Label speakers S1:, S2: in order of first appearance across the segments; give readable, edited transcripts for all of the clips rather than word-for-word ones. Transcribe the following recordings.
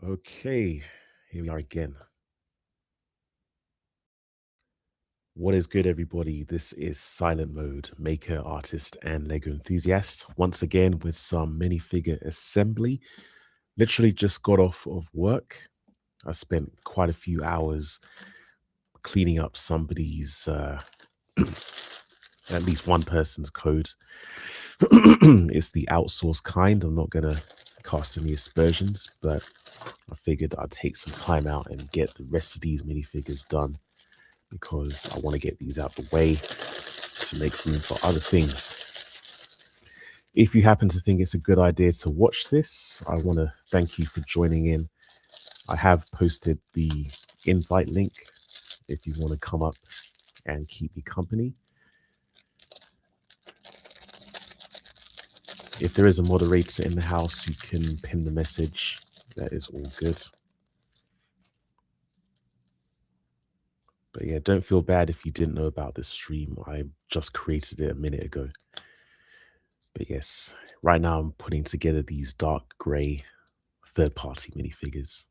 S1: Okay, here we are again. What is good, everybody? This is Silent Mode, maker, artist, and Lego enthusiast. Once again with some minifigure assembly. Literally just got off of work. I spent quite a few hours cleaning up somebody's, at least one person's code. It's the outsourced kind. I'm not going to cast any aspersions, but I figured I'd take some time out and get the rest of these minifigures done, because I want to get these out the way to make room for other things. If you happen to think it's a good idea to watch this, I want to thank you for joining in. I have posted the invite link if you want to come up and keep me company. If there is a moderator in the house, you can pin the message. That is all good. But yeah, don't feel bad if you didn't know about this stream. I just created it a minute ago. But yes, right now I'm putting together these dark grey third-party minifigures.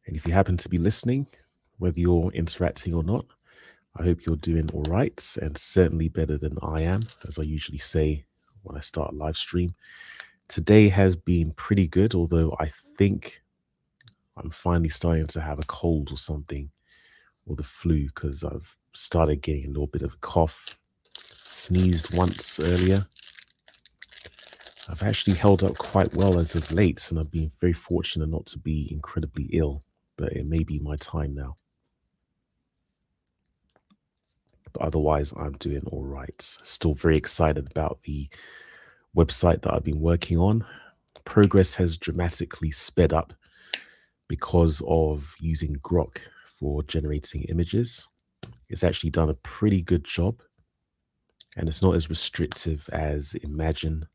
S1: And if you happen to be listening, whether you're interacting or not, I hope you're doing all right, and certainly better than I am, as I usually say when I start a live stream. Today has been pretty good, although I think I'm finally starting to have a cold or something, or the flu, because I've started getting a little bit of a cough, sneezed once earlier. I've actually held up quite well as of late, and I've been very fortunate not to be incredibly ill, but it may be my time now. But otherwise, I'm doing all right. Still very excited about the website that I've been working on. Progress has dramatically sped up because of using Grok for generating images. It's actually done a pretty good job, and it's not as restrictive as Imagine,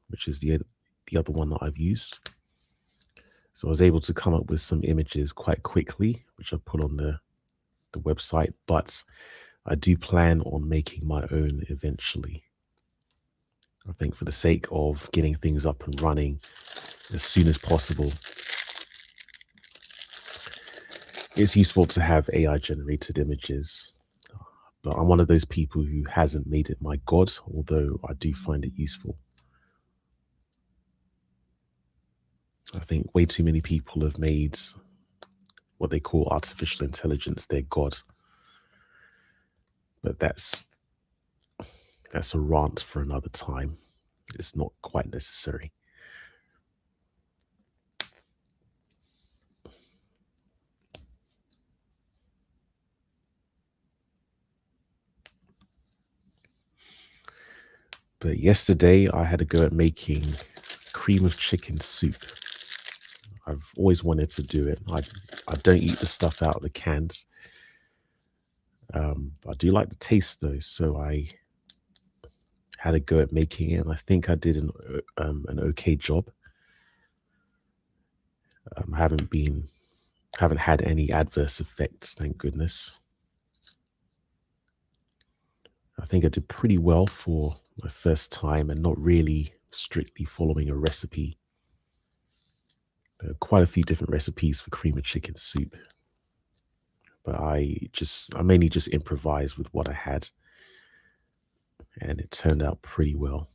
S1: which is the other one that I've used. So I was able to come up with some images quite quickly, which I put on the website, but I do plan on making my own eventually. I think for the sake of getting things up and running as soon as possible, it's useful to have AI generated images. But I'm one of those people who hasn't made it my god, although I do find it useful. I think way too many people have made what they call artificial intelligence their god. But that's a rant for another time. It's not quite necessary. But yesterday I had a go at making cream of chicken soup. I've always wanted to do it. I don't eat the stuff out of the cans. I do like the taste though, so I had a go at making it, and I think I did an okay job. I haven't had any adverse effects, thank goodness. I think I did pretty well for my first time and not really strictly following a recipe. There are quite a few different recipes for cream of chicken soup, but I mainly just improvised with what I had, and it turned out pretty well.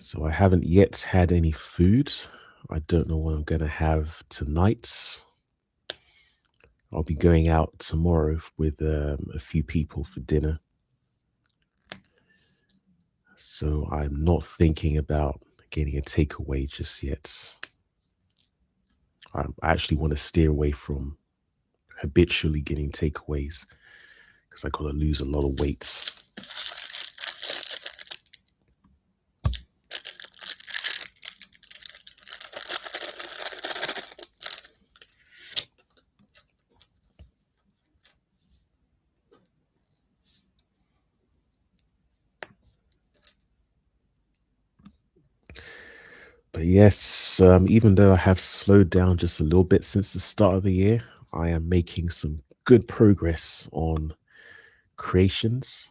S1: So I haven't yet had any food. I don't know what I'm going to have tonight. I'll be going out tomorrow with a few people for dinner. So I'm not thinking about getting a takeaway just yet. I actually want to steer away from habitually getting takeaways, because I got to lose a lot of weight. Yes, even though I have slowed down just a little bit since the start of the year, I am making some good progress on creations.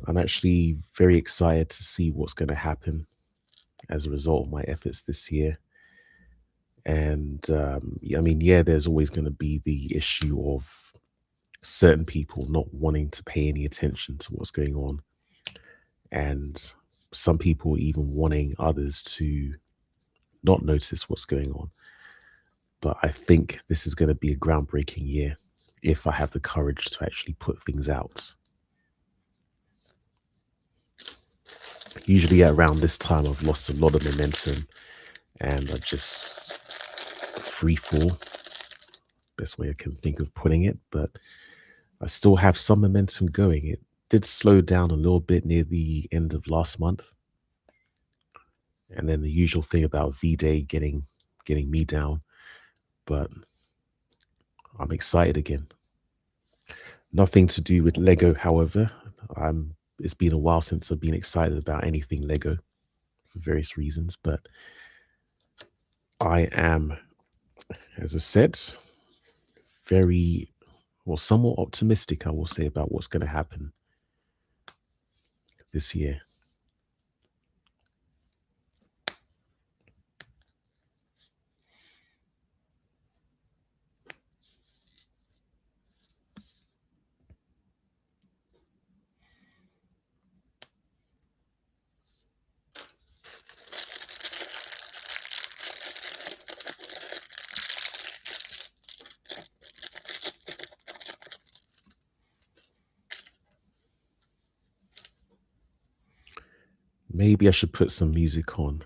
S1: I'm actually very excited to see what's going to happen as a result of my efforts this year. And I mean, yeah, there's always going to be the issue of certain people not wanting to pay any attention to what's going on, and some people even wanting others to not notice what's going on. But I think this is going to be a groundbreaking year if I have the courage to actually put things out. Usually at around this time, I've lost a lot of momentum and I just free fall, best way I can think of putting it. But I still have some momentum going. It did slow down a little bit near the end of last month. And then the usual thing about V-Day getting me down. But I'm excited again. Nothing to do with Lego, however. It's been a while since I've been excited about anything Lego for various reasons, but I am, as I said, very, well, somewhat optimistic, I will say, about what's going to happen this year. Maybe I should put some music on.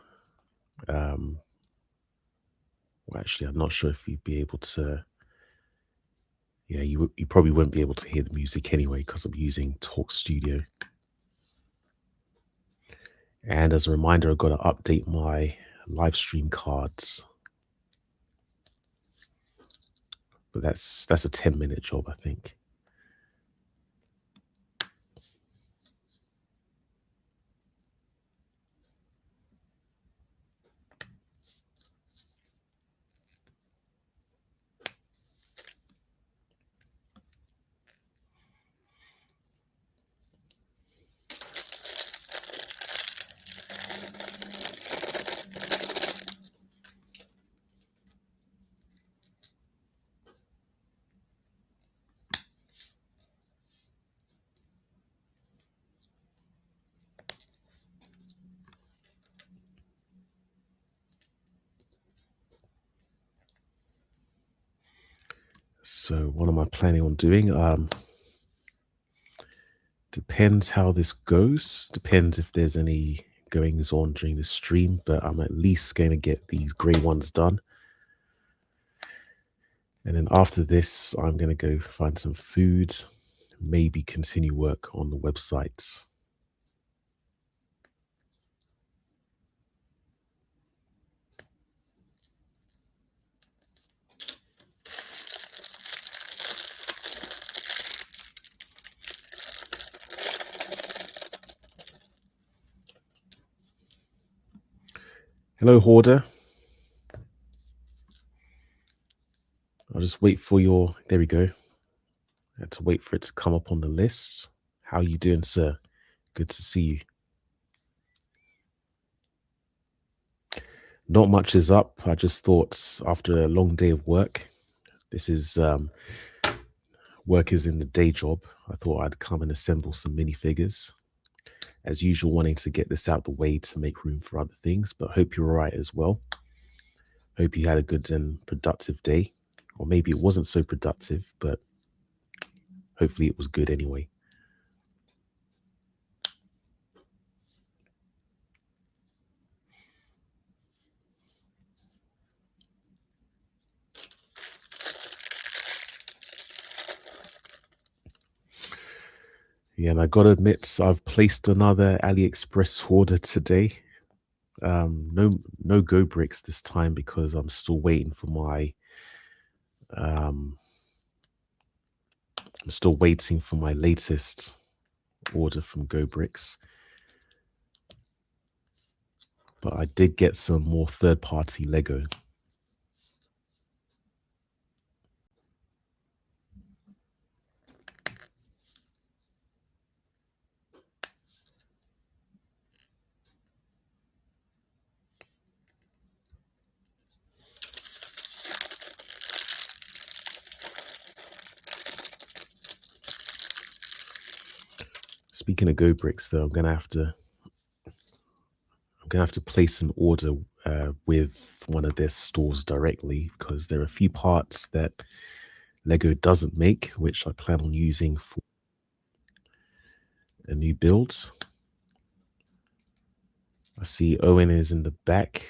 S1: Um, well, actually, I'm not sure if you'd be able to. Yeah, you probably wouldn't be able to hear the music anyway because I'm using Talk Studio. And as a reminder, I've got to update my live stream cards. But that's a 10-minute job, I think. So what am I planning on doing? Depends how this goes. Depends if there's any goings on during the stream, but I'm at least going to get these grey ones done. And then after this, I'm going to go find some food, maybe continue work on the website. Hello, Hoarder. I'll just wait for your, there we go. I had to wait for it to come up on the list. How are you doing, sir? Good to see you. Not much is up. I just thought after a long day of work, this is work is in the day job. I thought I'd come and assemble some minifigures. As usual, wanting to get this out the way to make room for other things, but hope you're all right as well. Hope you had a good and productive day. Or maybe it wasn't so productive, but hopefully it was good anyway. Yeah, and I gotta admit, I've placed another AliExpress order today. No Go bricks this time because I'm still waiting for um, my latest order from Go Bricks. but I did get some more third-party Lego. Speaking of Go Bricks, though, I'm gonna have to place an order with one of their stores directly, because there are a few parts that Lego doesn't make, which I plan on using for a new build. I see Owen is in the back.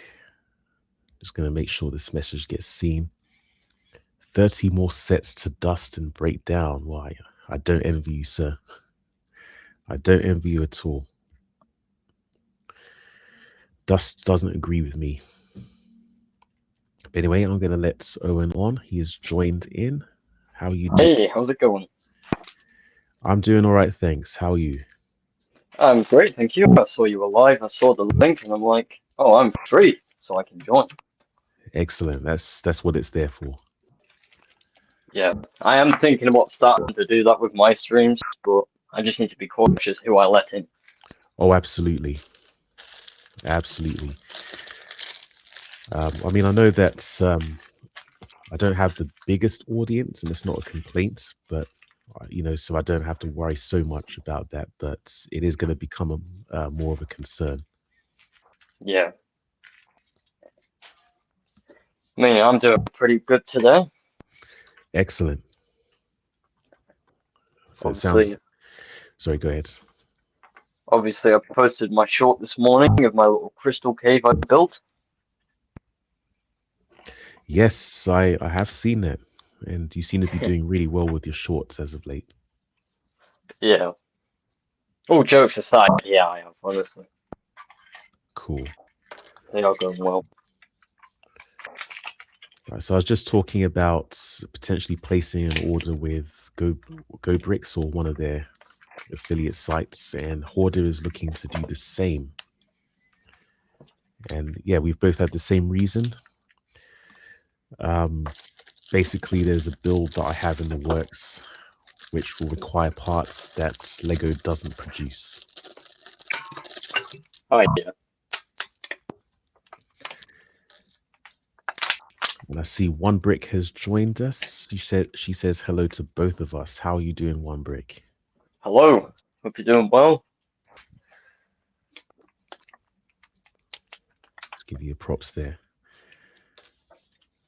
S1: Just going to make sure this message gets seen. 30 more sets to dust and break down. Why? I don't envy you, sir. I don't envy you at all. Dust doesn't agree with me. But anyway, I'm going to let Owen on. He has joined in. How are you doing?
S2: Hey, how's it going?
S1: I'm doing all right, thanks. How are you?
S2: I'm great, thank you. I saw you were live. I saw the link, and I'm like, oh, I'm free, so I can join.
S1: Excellent. That's what it's there for.
S2: Yeah, I am thinking about starting to do that with my streams, but I just need to be cautious who I let in.
S1: Oh, absolutely. Absolutely. I mean, I know that I don't have the biggest audience, and it's not a complaint, but so I don't have to worry so much about that. But it is going to become more of a concern.
S2: Yeah. I mean, I'm doing pretty good today.
S1: Excellent. So it
S2: Obviously,
S1: sounds. Sorry, go ahead.
S2: obviously, I posted my short this morning of my little crystal cave I built.
S1: Yes, I have seen that, and you seem to be doing really well with your shorts as of late.
S2: Yeah. All jokes aside, yeah, I have, honestly.
S1: Cool.
S2: They are going well.
S1: Right, so I was just talking about potentially placing an order with Go Bricks or one of their affiliate sites, and Hoarder is looking to do the same. And yeah, we've both had the same reason. Basically, there's a build that I have in the works which will require parts that Lego doesn't produce.
S2: Oh, yeah.
S1: And I see One Brick has joined us. She says hello to both of us. How are you doing, One Brick?
S2: Hello. Hope you're doing well.
S1: Let's give you props there.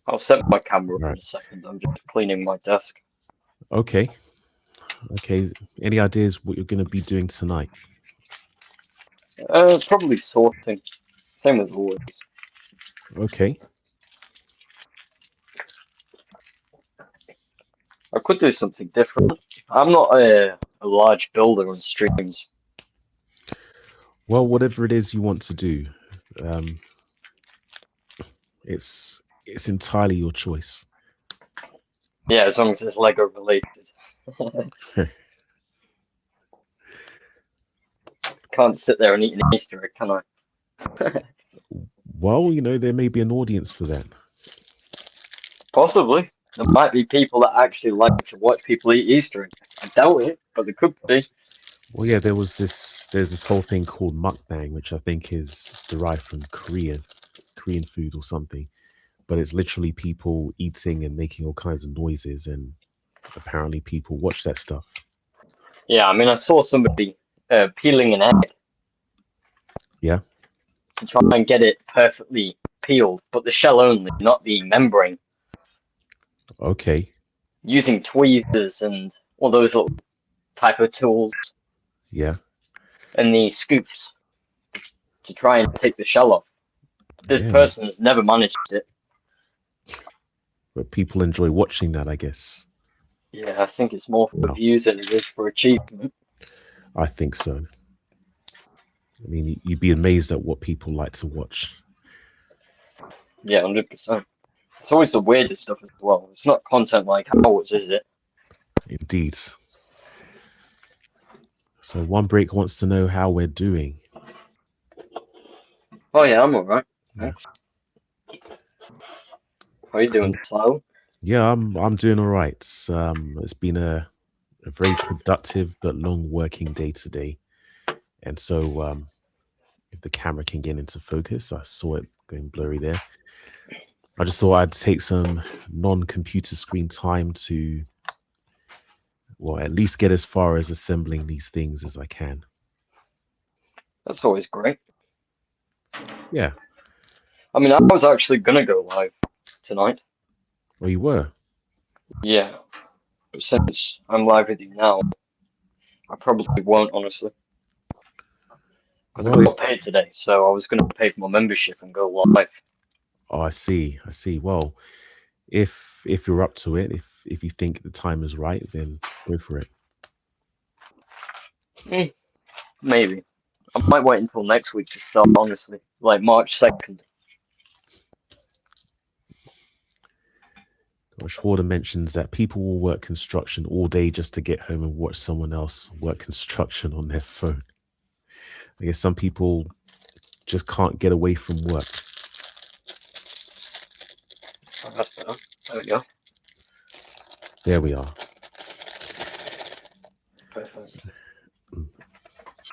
S2: I'll set my camera up in
S1: Right.
S2: a second. I'm just cleaning my desk.
S1: Okay. Any ideas what you're going to be doing tonight?
S2: It's probably sorting. Same as always.
S1: Okay.
S2: I could do something different. I'm not a large builder on streams.
S1: Well, whatever it is you want to do, um, it's entirely your choice.
S2: Yeah, as long as it's Lego related. Can't sit there and eat an Easter egg, can I?
S1: Well, there may be an audience for that.
S2: Possibly. There might be people that actually like to watch people eat Easter eggs. I doubt it, but there could be.
S1: Well, yeah, there's this whole thing called mukbang, which I think is derived from Korean food or something. But it's literally people eating and making all kinds of noises, and apparently people watch that stuff.
S2: Yeah, I mean, I saw somebody peeling an egg
S1: Yeah.
S2: to try and get it perfectly peeled, but the shell only, not the membrane.
S1: Okay.
S2: Using tweezers and all those little type of tools
S1: Yeah.
S2: and the scoops to try and take the shell off. This
S1: Yeah.
S2: person has never managed it.
S1: But people enjoy watching that, I guess.
S2: Yeah, I think it's more for
S1: Wow.
S2: views than it is for achievement.
S1: I think so. I mean, you'd be amazed at what people like to watch.
S2: Yeah, 100%. It's always the weirdest stuff as well. It's not content like ours, is it?
S1: Indeed. So One Break wants to know how we're doing.
S2: Oh yeah, I'm alright.
S1: Yeah.
S2: Thanks. How are you doing, Sal?
S1: Yeah, I'm doing all right. It's been a very productive but long working day today. And so if the camera can get into focus, I saw it going blurry there. I just thought I'd take some non-computer screen time to, well, at least get as far as assembling these things as I can.
S2: That's always great.
S1: Yeah.
S2: I mean, I was actually gonna go live tonight.
S1: Well, you were.
S2: Yeah, but since I'm live with you now, I probably won't, honestly, because
S1: Well,
S2: I
S1: if
S2: got paid today, so I was gonna pay for my membership and go live.
S1: oh, I see. I see. Well, if you're up to it, if you think the time is right, then go for it.
S2: Mm, maybe. I might wait until next week to start, honestly, like March 2nd.
S1: Gosh, Horder mentions that people will work construction all day just to get home and watch someone else work construction on their phone. I guess some people just can't get away from work.
S2: Oh, that's better. There we go.
S1: There we are.
S2: Perfect.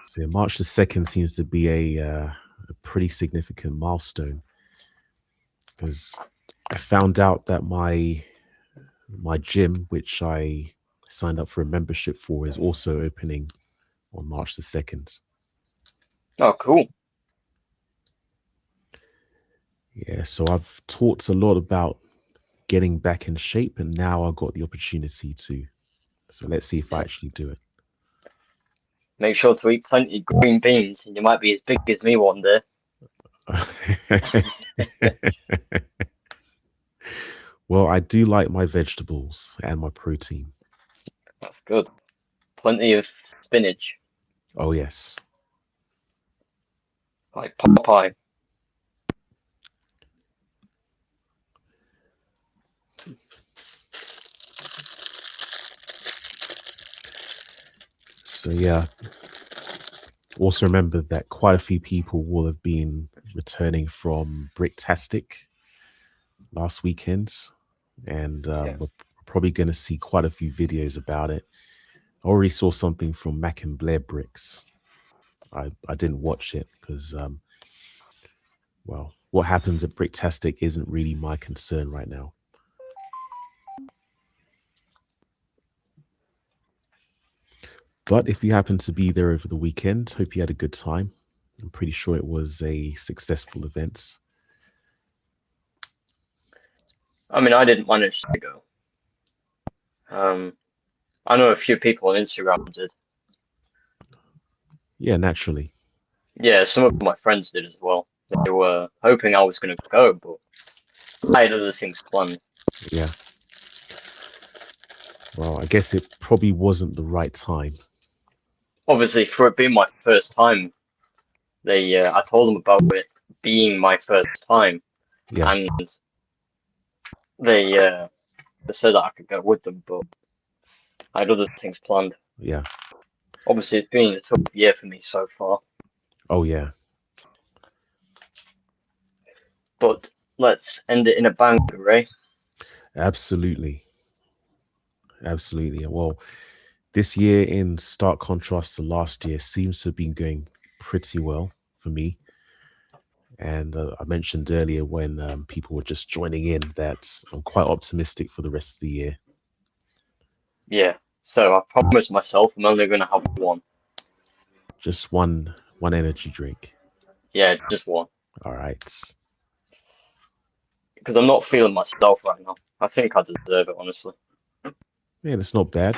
S1: So March the 2nd seems to be a pretty significant milestone because I found out that my gym, which I signed up for a membership for, is also opening on March the 2nd.
S2: Oh, cool.
S1: Yeah, so I've talked a lot about getting back in shape, and now I've got the opportunity to. So let's see if I
S2: Yeah.
S1: actually do
S2: Make sure to eat plenty of green beans, and you might be as big as me one day.
S1: it. Well, I do like my vegetables and my protein.
S2: That's good. Plenty of spinach,
S1: Oh, yes.
S2: like Popeye.
S1: So, yeah, also remember that quite a few people will have been returning from Bricktastic last weekend, and
S2: Yeah.
S1: we're probably going to see quite a few videos about it. I already saw something from Mac and Blair Bricks. I didn't watch it because, well, what happens at Bricktastic isn't really my concern right now. But if you happen to be there over the weekend, hope you had a good time. I'm pretty sure it was a successful event.
S2: I mean, I didn't manage to go. Um, I know a few people on Instagram did.
S1: Yeah, naturally.
S2: Yeah, some of my friends did as well. They were hoping I was going to go, but I had other things planned.
S1: Yeah. Well, I guess it probably wasn't the right time.
S2: Obviously, for it being my first time, I told them about it being my first time,
S1: Yeah.
S2: and they uh, they said that I could go with them, but I had other things planned.
S1: Yeah.
S2: Obviously, it's been a tough year for me so far,
S1: Oh, yeah.
S2: but let's end it in a bang, Ray.
S1: Absolutely. Absolutely. Well, this year, in stark contrast to last year, seems to have been going pretty well for me. And I mentioned earlier when people were just joining in that I'm quite optimistic for the rest of the year.
S2: Yeah, so I promised myself I'm only going to have one.
S1: Just one energy drink.
S2: Yeah, just one.
S1: All right.
S2: Because I'm not feeling myself right now. I think I deserve it, honestly.
S1: Yeah, that's not bad.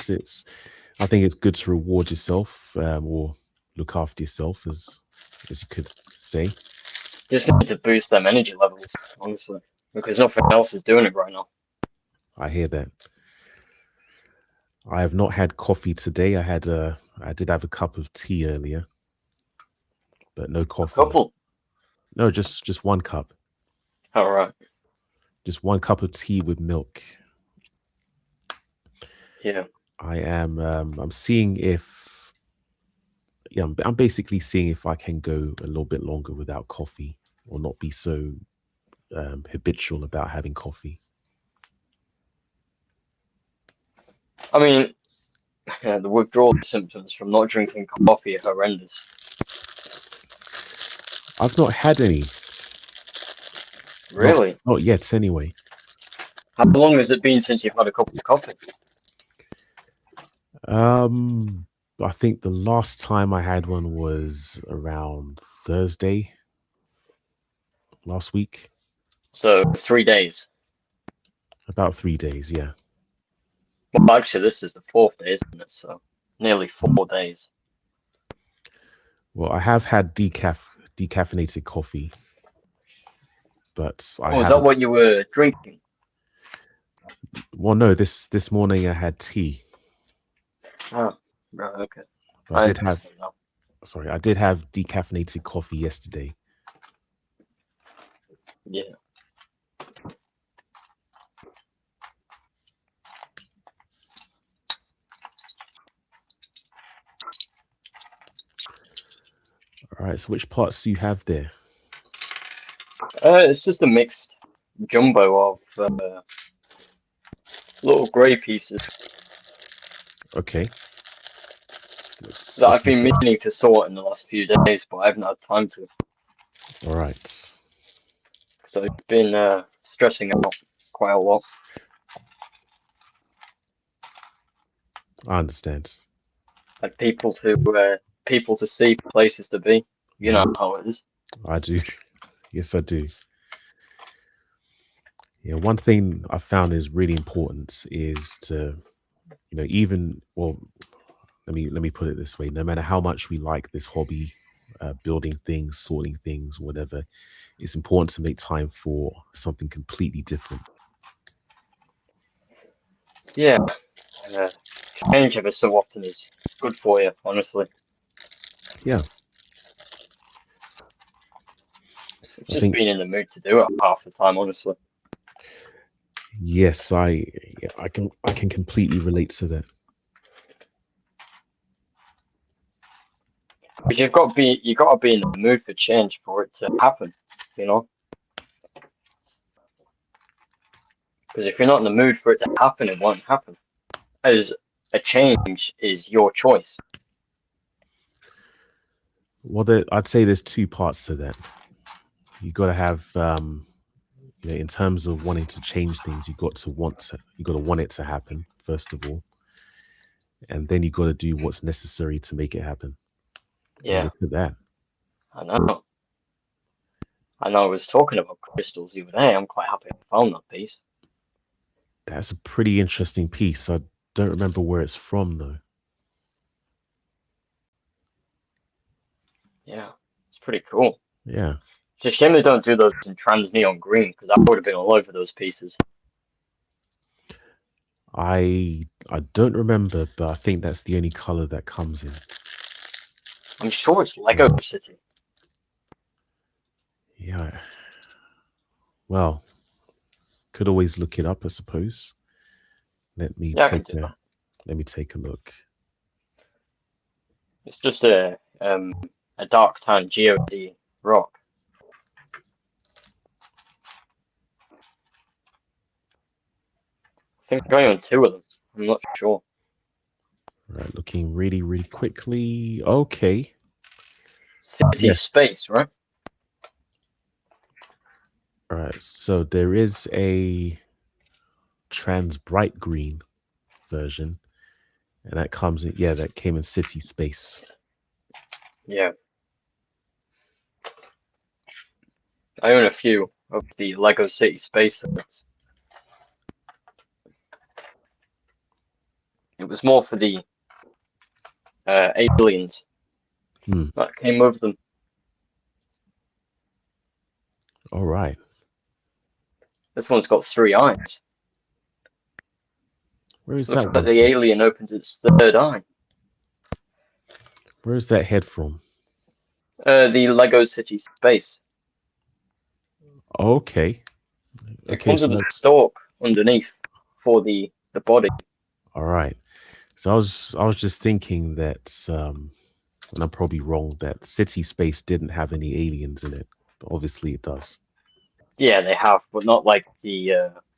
S1: I think it's good to reward yourself or look after yourself, as you could say.
S2: Just need to boost them energy levels, honestly, because nothing else is doing it right now.
S1: I hear that. I have not had coffee today. I did have a cup of tea earlier, but no
S2: A
S1: coffee.
S2: couple.
S1: No, just one cup.
S2: All right.
S1: Just one cup of tea with milk.
S2: Yeah.
S1: I'm seeing if yeah, I'm basically seeing if I can go a little bit longer without coffee. or not be so habitual about having coffee?
S2: I mean, the withdrawal symptoms from not drinking coffee are horrendous.
S1: I've not had any.
S2: Really?
S1: Not yet, anyway.
S2: How long has it been since you've had a cup of coffee?
S1: I think the last time I had one was around Thursday last week.
S2: So 3 days.
S1: About 3 days, yeah.
S2: Well, actually, this is the 4th day, isn't it? So nearly 4 days.
S1: Well, I have had decaffeinated coffee, but I
S2: Oh, is that
S1: haven't.
S2: what you were drinking?
S1: Well, no, this morning I had tea.
S2: Oh, right, okay.
S1: But I did have decaffeinated coffee yesterday.
S2: Yeah.
S1: All right, so which parts do you have there?
S2: It's just a mixed jumbo of little grey pieces
S1: Okay.
S2: that I've been meaning to sort in the last few days, but I haven't had time to.
S1: All right.
S2: So I've been stressing out quite a lot.
S1: I understand.
S2: Like people to see, places to be. You know how it is.
S1: I do. Yes, I do. Yeah, one thing I found is really important is to, let me put it this way: no matter how much we like this hobby, building things, sorting things, whatever, it's important to make time for something completely different.
S2: Yeah. Change ever so often is good for you, honestly.
S1: Yeah.
S2: It's just being in the mood to do it half the time, honestly.
S1: Yes, I can completely relate to that.
S2: Because you've got to be in the mood for change for it to happen, you know. Because if you're not in the mood for it to happen, it won't happen. As a change is your choice.
S1: Well, I'd say there's two parts to that. You got to have, in terms of wanting to change things, you got to want it to happen first of all, and then you got to do what's necessary to make it happen.
S2: Yeah.
S1: And look at that.
S2: I know. I was talking about crystals the other day. I'm quite happy I found that piece.
S1: That's a pretty interesting piece. I don't remember where it's from though.
S2: Yeah, it's pretty cool.
S1: Yeah.
S2: It's a shame they don't do those in trans neon green because I would have been all over those pieces.
S1: I don't remember, but I think that's the only color that comes in.
S2: I'm sure it's Lego City.
S1: Yeah. Well, could always look it up, I suppose. Let me take a look.
S2: It's just a dark tan geode rock. I think I own 2 of them. I'm not sure.
S1: Right, looking really, really quickly. Okay.
S2: City Space, right?
S1: All right, so there is a trans bright green version, and that comes in, that came in City Space.
S2: Yeah. I own a few of the Lego City Space sets. It was more for the aliens that came with them.
S1: All right.
S2: This one's got 3 eyes.
S1: Where is
S2: Looks
S1: that
S2: like the alien opens its 3rd eye.
S1: Where is that head from?
S2: The Lego City Space.
S1: Okay.
S2: It comes with a stalk underneath for the body.
S1: All right. So I was just thinking that, and I'm probably wrong, that City Space didn't have any aliens in it. But obviously, it does.
S2: Yeah, they have, but not like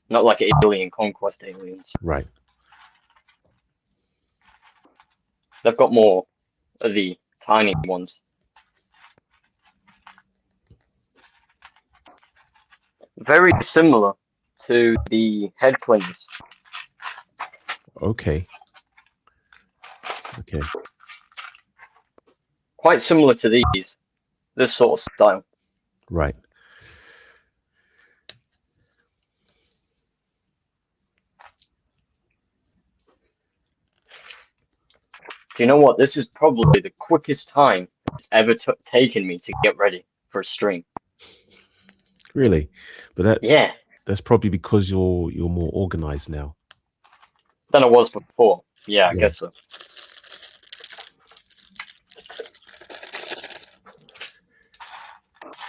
S2: not like Alien Conquest aliens.
S1: Right.
S2: They've got more of the tiny ones. Very similar to the head cleaners.
S1: Okay. Okay.
S2: Quite similar to these, this sort of style.
S1: Right.
S2: Do you know what? This is probably the quickest time it's ever taken me to get ready for a stream.
S1: Really, but
S2: Yeah,
S1: that's probably because you're more organized now.
S2: than I was before. Yeah, I
S1: Yeah.
S2: guess so.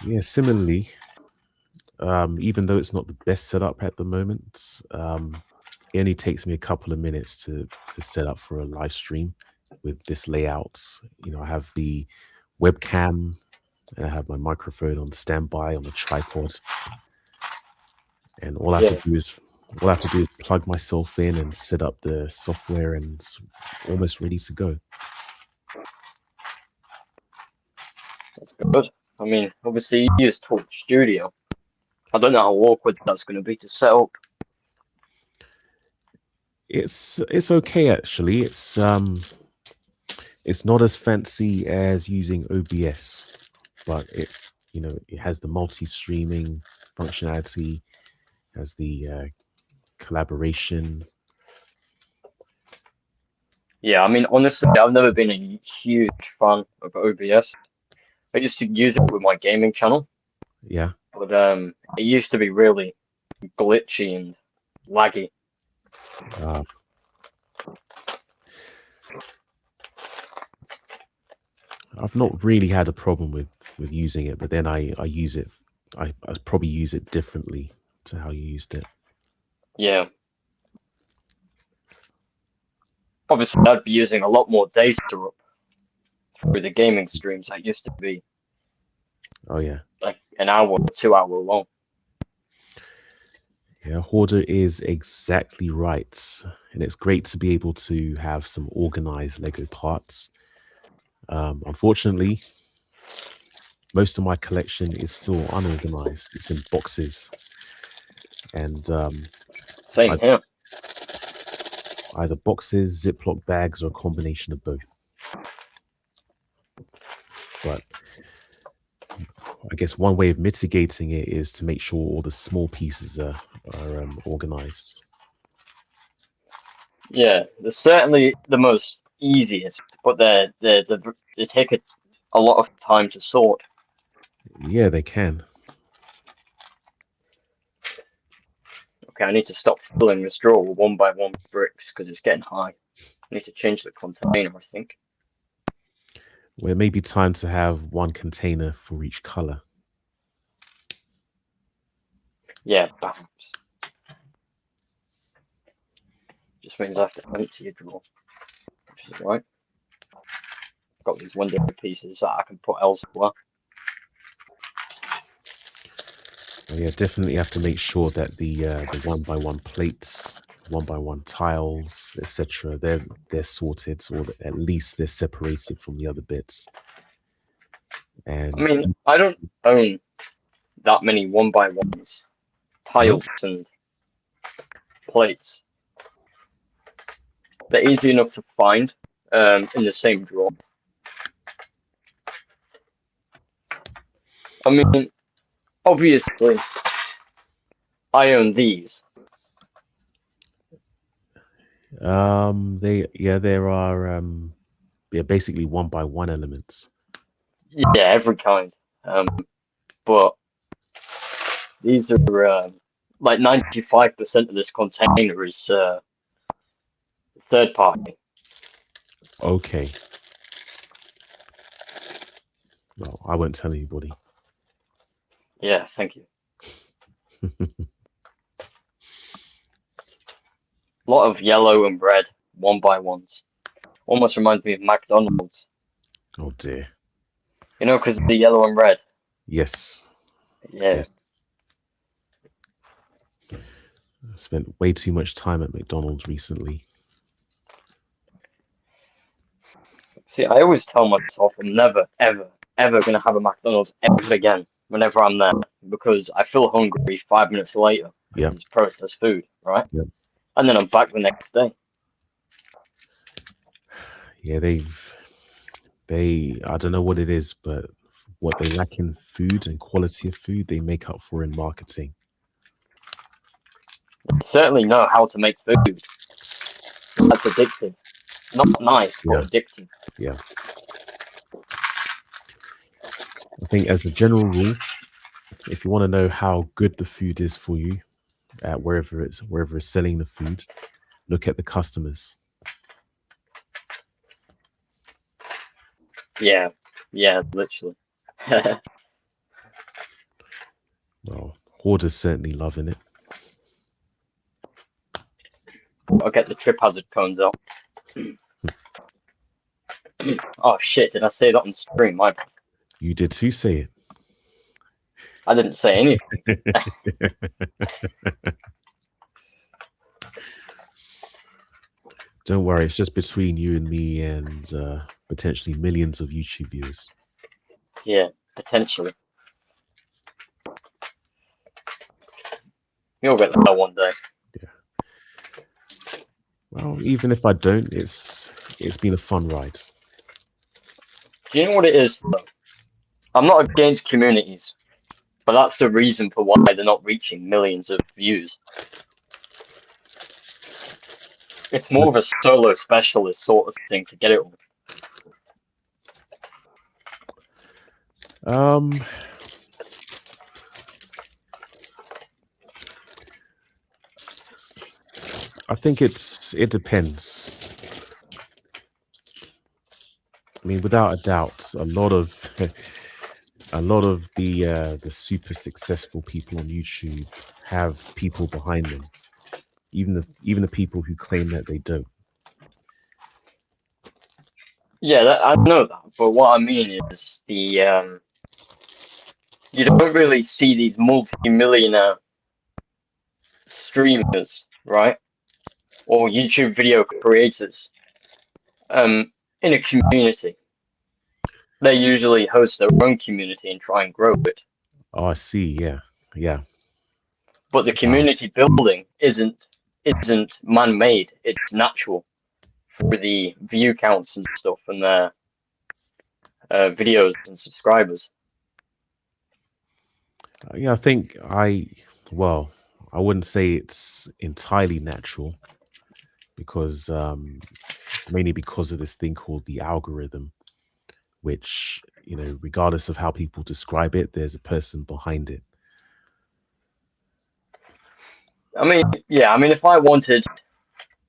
S1: Yeah. Similarly, even though it's not the best setup at the moment, it only takes me a couple of minutes to set up for a live stream with this layout. You know, I have the webcam and I have my microphone on standby on a tripod, and
S2: Yeah,
S1: all I have to do is plug myself in and set up the software, and it's almost ready to go.
S2: that's good. I mean, obviously you use Twitch Studio. I don't know how awkward that's going to be to set up.
S1: It's okay actually. It's not as fancy as using OBS, but it has the multi-streaming functionality, has the collaboration.
S2: Yeah, I mean, honestly, I've never been a huge fan of OBS. I used to use it with my gaming channel,
S1: Yeah.
S2: but it used to be really glitchy and laggy.
S1: Uh, I've not really had a problem with using it, but then I use it. I probably use it differently to how you used it.
S2: Yeah, obviously, I'd be using a lot more data up through the gaming streams. That used to be
S1: Oh yeah.
S2: like an hour, 2 hour long.
S1: Yeah, Hoarder is exactly right. And it's great to be able to have some organized Lego parts. Unfortunately, most of my collection is still unorganized. It's in boxes. And
S2: Same here.
S1: either boxes, Ziploc bags, or a combination of both. But I guess one way of mitigating it is to make sure all the small pieces are organized.
S2: Yeah, they're certainly the most easiest, but they take a lot of time to sort.
S1: Yeah, they can.
S2: Okay, I need to stop filling this drawer with one by one bricks because it's getting high. I need to change the container, I think.
S1: Well, it may be time to have one container for each color.
S2: Yeah, perhaps. Just means I have to empty a drawer, which is right. Got these window pieces that I can put elsewhere.
S1: Well, yeah, definitely have to make sure that the one by one plates, one by one tiles, etc. They're sorted, or at least they're separated from the other bits.
S2: I
S1: And
S2: mean, I don't own that many one by ones,
S1: no,
S2: tiles and plates. They're easy enough to find in the same drawer. I mean, obviously, I own these.
S1: there are basically one by one elements.
S2: Yeah, every kind. But these are like 95% of this container is third party.
S1: Okay. Well, I won't tell anybody.
S2: Yeah, thank you. A lot of yellow and red one by ones. Almost reminds me of McDonald's.
S1: Oh dear.
S2: You know, because the yellow and red.
S1: Yes.
S2: Yeah.
S1: Yes. I've spent way too much time at McDonald's recently.
S2: See, I always tell myself I'm never, ever, ever going to have a McDonald's ever again whenever I'm there because I feel hungry 5 minutes later
S1: Yeah.
S2: because it's processed food, right?
S1: Yeah.
S2: And then I'm back the next day.
S1: Yeah, I don't know what it is, but what they lack in food and quality of food, they make up for in marketing.
S2: They certainly know how to make food that's addictive. Not nice, but
S1: Yeah.
S2: addictive.
S1: Yeah. I think as a general rule, if you want to know how good the food is for you at wherever it's selling the food, look at the customers.
S2: Yeah, yeah, literally.
S1: Well, Hoarder's certainly loving it.
S2: I'll get the trip hazard cones out. Oh shit, did I say that on stream? My bad.
S1: You did too, say it.
S2: I didn't say anything.
S1: Don't worry, it's just between you and me and potentially millions of YouTube viewers.
S2: Yeah, potentially. You'll get that one day.
S1: Yeah. Well, even if I don't, it's been a fun ride.
S2: Do you know what it is, though? I'm not against communities, but that's the reason for why they're not reaching millions of views. It's more of a solo specialist sort of thing to get it all.
S1: I think it depends. I mean, without a doubt, a lot of the super successful people on YouTube have people behind them. Even the people who claim that they don't.
S2: Yeah, I know that, but what I mean is you don't really see these multi-millionaire streamers, right? Or YouTube video creators in a community. They usually host their own community and try and grow it.
S1: Oh, I see. Yeah, yeah.
S2: But the community building isn't man-made. It's natural for the view counts and stuff and their videos and subscribers.
S1: Yeah, I think I wouldn't say it's entirely natural because mainly because of this thing called the algorithm, which, regardless of how people describe it, there's a person behind it.
S2: I mean, yeah, I mean, if I wanted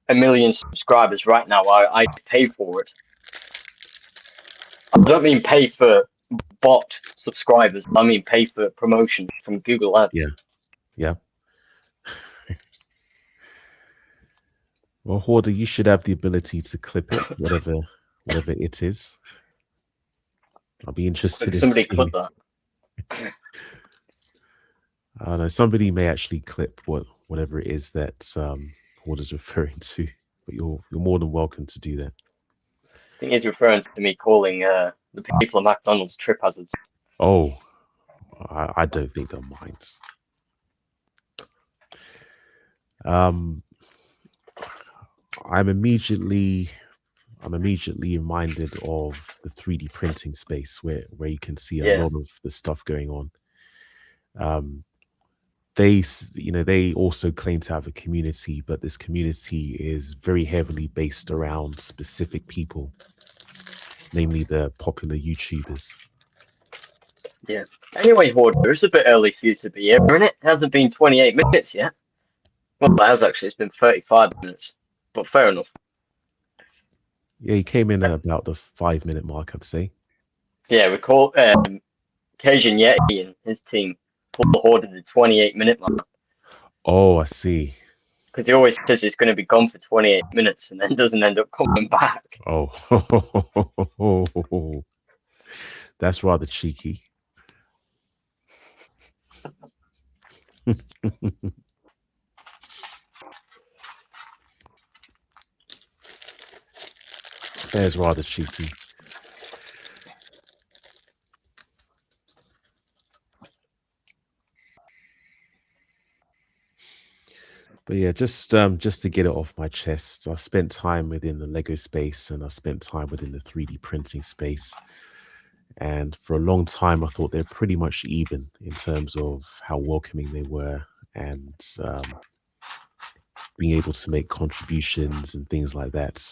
S2: 1 million subscribers right now, I'd pay for it. I don't mean pay for bot subscribers. I mean pay for promotion from Google Ads.
S1: Yeah, yeah. Well, Hoarder, you should have the ability to clip it, whatever it is. I'll be interested
S2: Could
S1: in
S2: somebody
S1: seeing.
S2: clip that?
S1: I don't know. Somebody may actually clip whatever it is that Hoarder's referring to, but you're more than welcome to do that.
S2: I think he's referring to me calling the people at McDonald's trip hazards.
S1: Oh, I don't think they'll mind. I'm immediately reminded of the 3D printing space where you can see a lot of the stuff going on. They also claim to have a community, but this community is very heavily based around specific people, namely the popular YouTubers.
S2: Yeah. Anyway, Hoarder, it's a bit early for you to be here, isn't it? It hasn't been 28 minutes yet. Well, it has actually. It's been 35 minutes, but fair enough.
S1: Yeah, he came in at about the 5-minute mark, I'd say.
S2: Yeah, we call Cajun Yeti and his team call the Hoarder the 28-minute mark.
S1: Oh, I see.
S2: Because he always says he's going to be gone for 28 minutes and then doesn't end up coming back.
S1: Oh, that's rather cheeky. Bear's rather cheeky. But yeah, just to get it off my chest, I spent time within the Lego space and I spent time within the 3D printing space. And for a long time, I thought they're pretty much even in terms of how welcoming they were and being able to make contributions and things like that.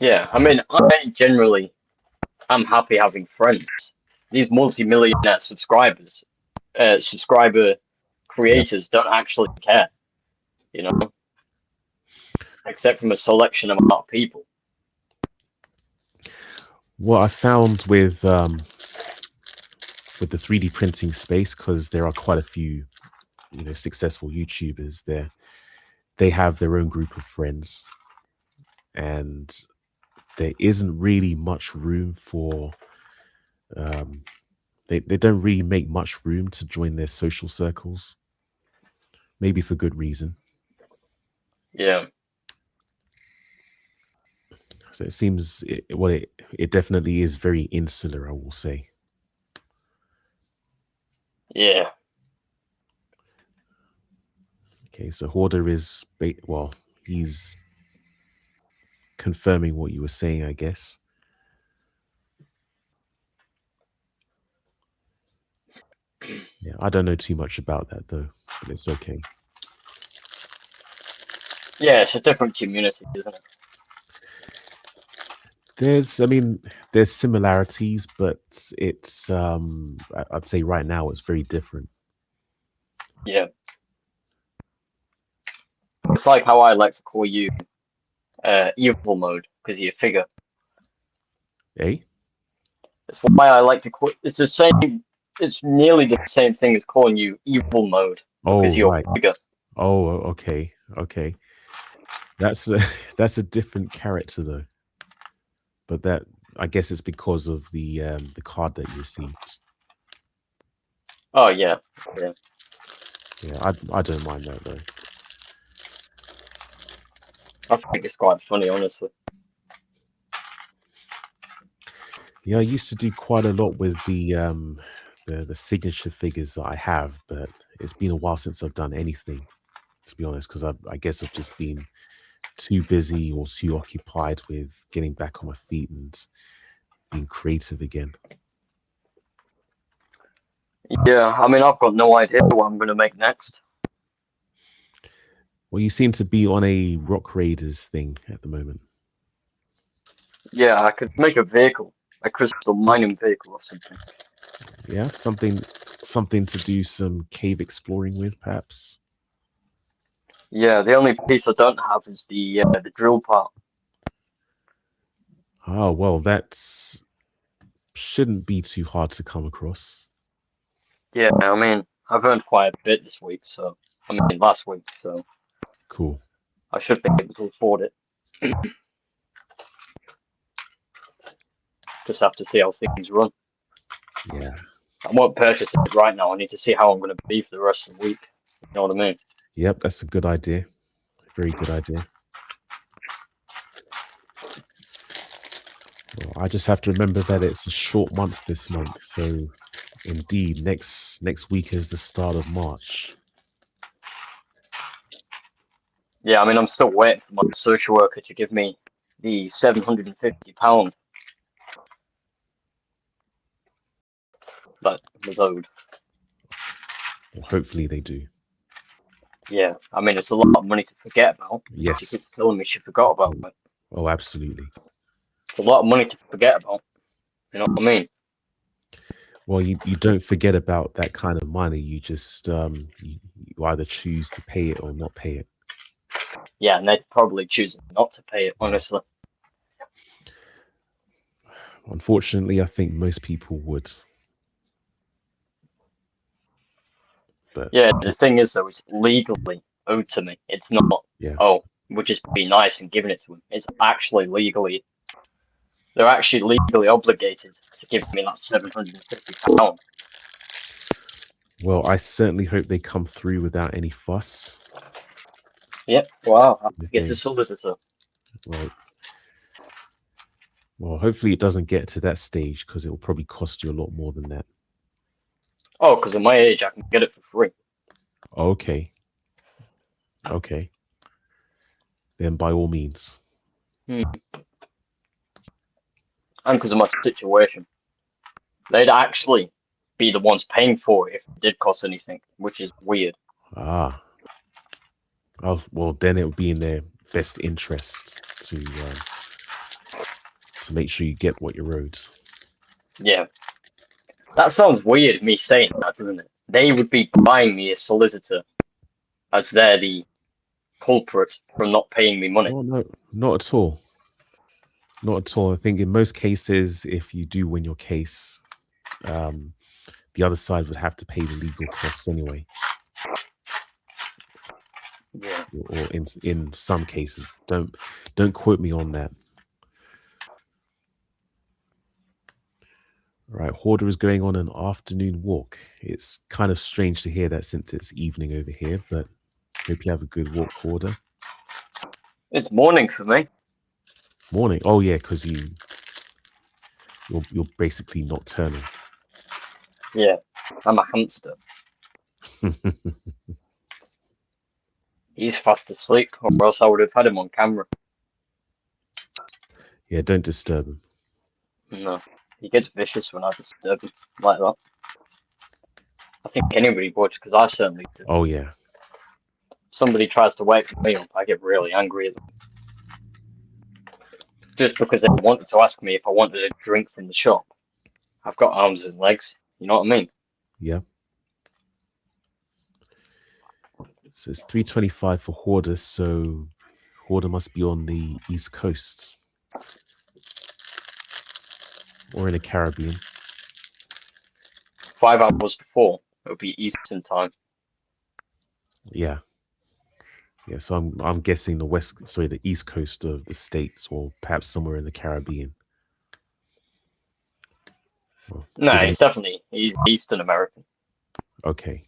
S2: Yeah, I mean, I generally am happy having friends. These multi-millionaire subscriber
S1: Yeah.
S2: creators don't actually care, you know, except from a selection amount of people.
S1: What I found with the 3D printing space, because there are quite a few, successful YouTubers there, they have their own group of friends, and there isn't really much room for they don't really make much room to join their social circles, maybe for good reason.
S2: Yeah,
S1: So it seems it definitely is very insular, I will say.
S2: yeah,
S1: Okay, so Hoarder is well, he's confirming what you were saying, I guess. Yeah, I don't know too much about that though, but it's okay.
S2: yeah. It's a different community, isn't it?
S1: I mean, there's similarities, but it's I'd say right now it's very different.
S2: Yeah, it's like how I like to call you evil mode because of your figure.
S1: Eh?
S2: It's why I like to call it's the same. It's nearly the same thing as calling you evil mode because
S1: Oh,
S2: of your
S1: right.
S2: figure.
S1: Oh, okay. Okay. That's a, that's a different character though. But that I guess it's because of the card that you received.
S2: Oh yeah, yeah.
S1: Yeah, I don't mind that though.
S2: I think it's quite funny, honestly.
S1: Yeah, I used to do quite a lot with the signature figures that I have, but it's been a while since I've done anything, to be honest, because I guess I've just been too busy or too occupied with getting back on my feet and being creative again.
S2: Yeah, I mean, I've got no idea what I'm gonna make next.
S1: Well, you seem to be on a Rock Raiders thing at the moment.
S2: Yeah, I could make a vehicle, a crystal mining vehicle or something.
S1: Yeah, something to do some cave exploring with, perhaps.
S2: Yeah, the only piece I don't have is the drill part.
S1: Oh, well, that's shouldn't be too hard to come across.
S2: Yeah, I mean, I've earned quite a bit this week, so I mean last week, so
S1: Cool.
S2: I should be able to afford it. Just have to see how things run.
S1: Yeah.
S2: I won't purchase it right now. I need to see how I'm going to be for the rest of the week. You know what I mean?
S1: Yep, that's a good idea. Very good idea. Well, I just have to remember that it's a short month this month, so indeed, next week is the start of March.
S2: Yeah, I mean, I'm still waiting for my social worker to give me the £750 that was owed.
S1: Well, hopefully they do.
S2: Yeah, I mean, it's a lot of money to forget about. She
S1: Yes.
S2: keeps telling me she forgot about it.
S1: Oh, absolutely.
S2: It's a lot of money to forget about. You know what I mean?
S1: Well, you don't forget about that kind of money. You just you either choose to pay it or not pay it.
S2: Yeah, and they'd probably choose not to pay it, honestly.
S1: Unfortunately, I think most people would. But
S2: Yeah, the thing is, though, it's legally owed to me. It's not,
S1: yeah.
S2: oh, we'll just be nice and giving it to him. It's actually legally, they're actually legally obligated to give me that £750.
S1: Well, I certainly hope they come through without any fuss.
S2: Yep. Wow. I
S1: If
S2: get to
S1: they,
S2: solicitor.
S1: well, well, hopefully it doesn't get to that stage because it will probably cost you a lot more than that.
S2: Oh, because at my age, I can get it for free.
S1: Okay, okay. Then by all means.
S2: Hmm. And because of my situation, they'd actually be the ones paying for it if it did cost anything, which is weird.
S1: Ah, oh, well, then it would be in their best interest to make sure you get what you're owed.
S2: Yeah. That sounds weird, me saying that, doesn't it? They would be buying me a solicitor as they're the culprit from not paying me money.
S1: Well, no, not at all. Not at all. I think in most cases, if you do win your case, um, the other side would have to pay the legal costs anyway.
S2: Yeah.
S1: Or in some cases, don't quote me on that. All right, Hoarder is going on an afternoon walk. It's kind of strange to hear that since it's evening over here, but hope you have a good walk, Hoarder.
S2: It's morning for me.
S1: Morning. Oh yeah, because you're basically nocturnal.
S2: Yeah. I'm a hamster. He's fast asleep, or else I would have had him on camera.
S1: Yeah, don't disturb him.
S2: No. He gets vicious when I disturb him like that. I think anybody would, because I certainly do.
S1: Oh yeah.
S2: Somebody tries to wake me up, I get really angry at them. Just because they wanted to ask me if I wanted a drink from the shop. I've got arms and legs, you know what I mean?
S1: Yeah. So it's 3:25 for Hoarder, so Hoarder must be on the East Coast or in the Caribbean.
S2: 5 hours before, it would be Eastern time.
S1: Yeah. Yeah, so I'm guessing the East Coast of the States or perhaps somewhere in the Caribbean. Well,
S2: No,
S1: given
S2: it's definitely he's Eastern American.
S1: okay.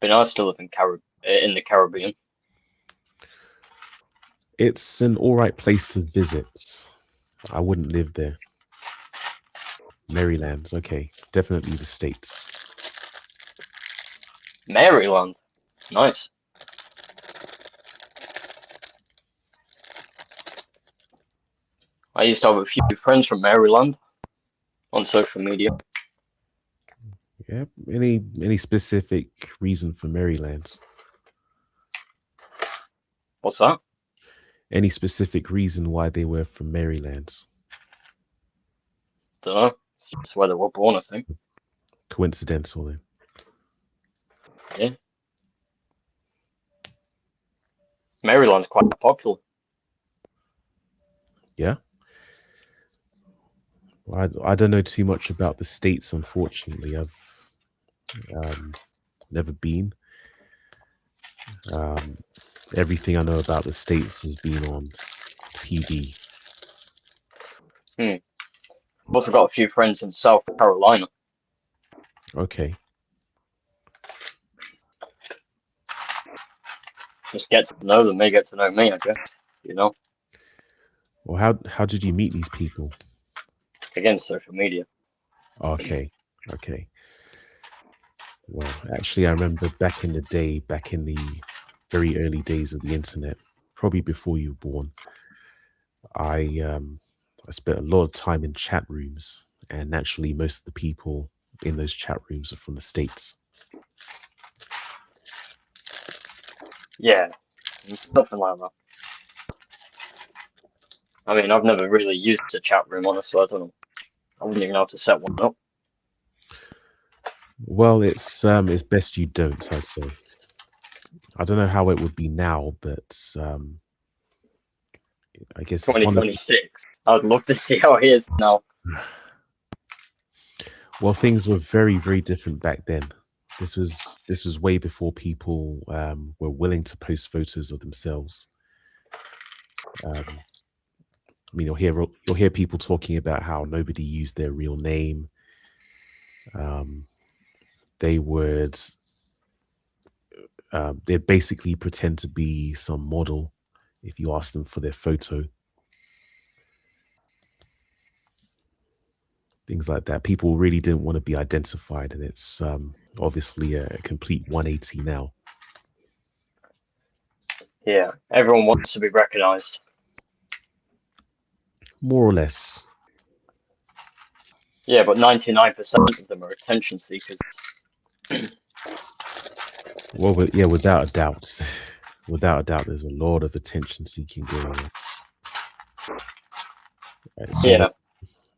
S2: But I still live in the Caribbean.
S1: It's an all right place to visit. I wouldn't live there. Maryland's okay. Definitely the States.
S2: Maryland, nice. I used to have a few friends from Maryland on social media.
S1: Yeah. Any specific reason for Maryland?
S2: What's that?
S1: Any specific reason why they were from Maryland?
S2: Don't know. It's just where they were born, I think.
S1: Coincidental then.
S2: Yeah. Maryland's quite popular.
S1: Yeah. Well, I don't know too much about the States, unfortunately. I've never been. Everything I know about the States has been on TV.
S2: I've also got a few friends in South Carolina.
S1: Okay.
S2: Just get to know them, they get to know me, I guess. You know,
S1: Well, how did you meet these people?
S2: again, social media.
S1: Okay. Okay. Well, actually, I remember back in the day, back in the very early days of the internet, probably before you were born, I spent a lot of time in chat rooms, and naturally, most of the people in those chat rooms are from the States.
S2: Yeah, something like that. I mean, I've never really used a chat room, honestly. I don't know. I wouldn't even know how to set one up.
S1: Well, it's best you don't, I'd say. I don't know how it would be now, but I guess it's one of
S2: 2026. I'd love to see how it is now.
S1: well, things were very, very different back then. This was way before people were willing to post photos of themselves. I mean, you'll hear people talking about how nobody used their real name. They would they'd basically pretend to be some model if you ask them for their photo. Things like that. People really didn't want to be identified, and it's obviously a complete 180 now.
S2: Yeah, everyone wants to be recognized.
S1: More or less.
S2: Yeah, but 99% of them are attention seekers.
S1: Well, yeah, without a doubt. Without a doubt, there's a lot of attention seeking going on. It's
S2: Yeah,
S1: almost,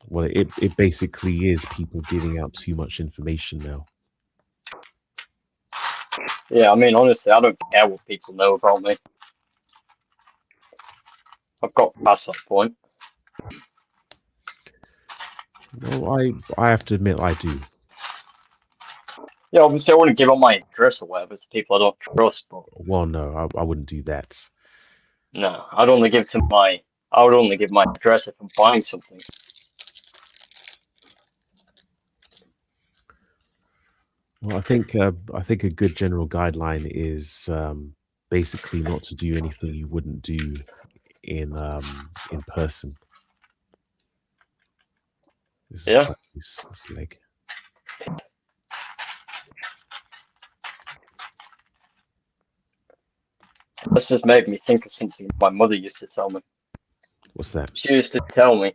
S1: well, it basically is people giving out too much information now.
S2: yeah. I mean, honestly, I don't care what people know about me. I've got past that point.
S1: Well, I have to admit I do.
S2: Yeah, obviously, I wouldn't give up my address or whatever to people I don't trust. But
S1: Well, no, I wouldn't do that.
S2: no, I'd only give to my. I would only give my address if I'm buying something.
S1: Well, I think a good general guideline is basically not to do anything you wouldn't do in person. This is
S2: Yeah,
S1: quite loose, this leg.
S2: that's just made me think of something my mother used to tell me.
S1: What's that?
S2: She used to tell me,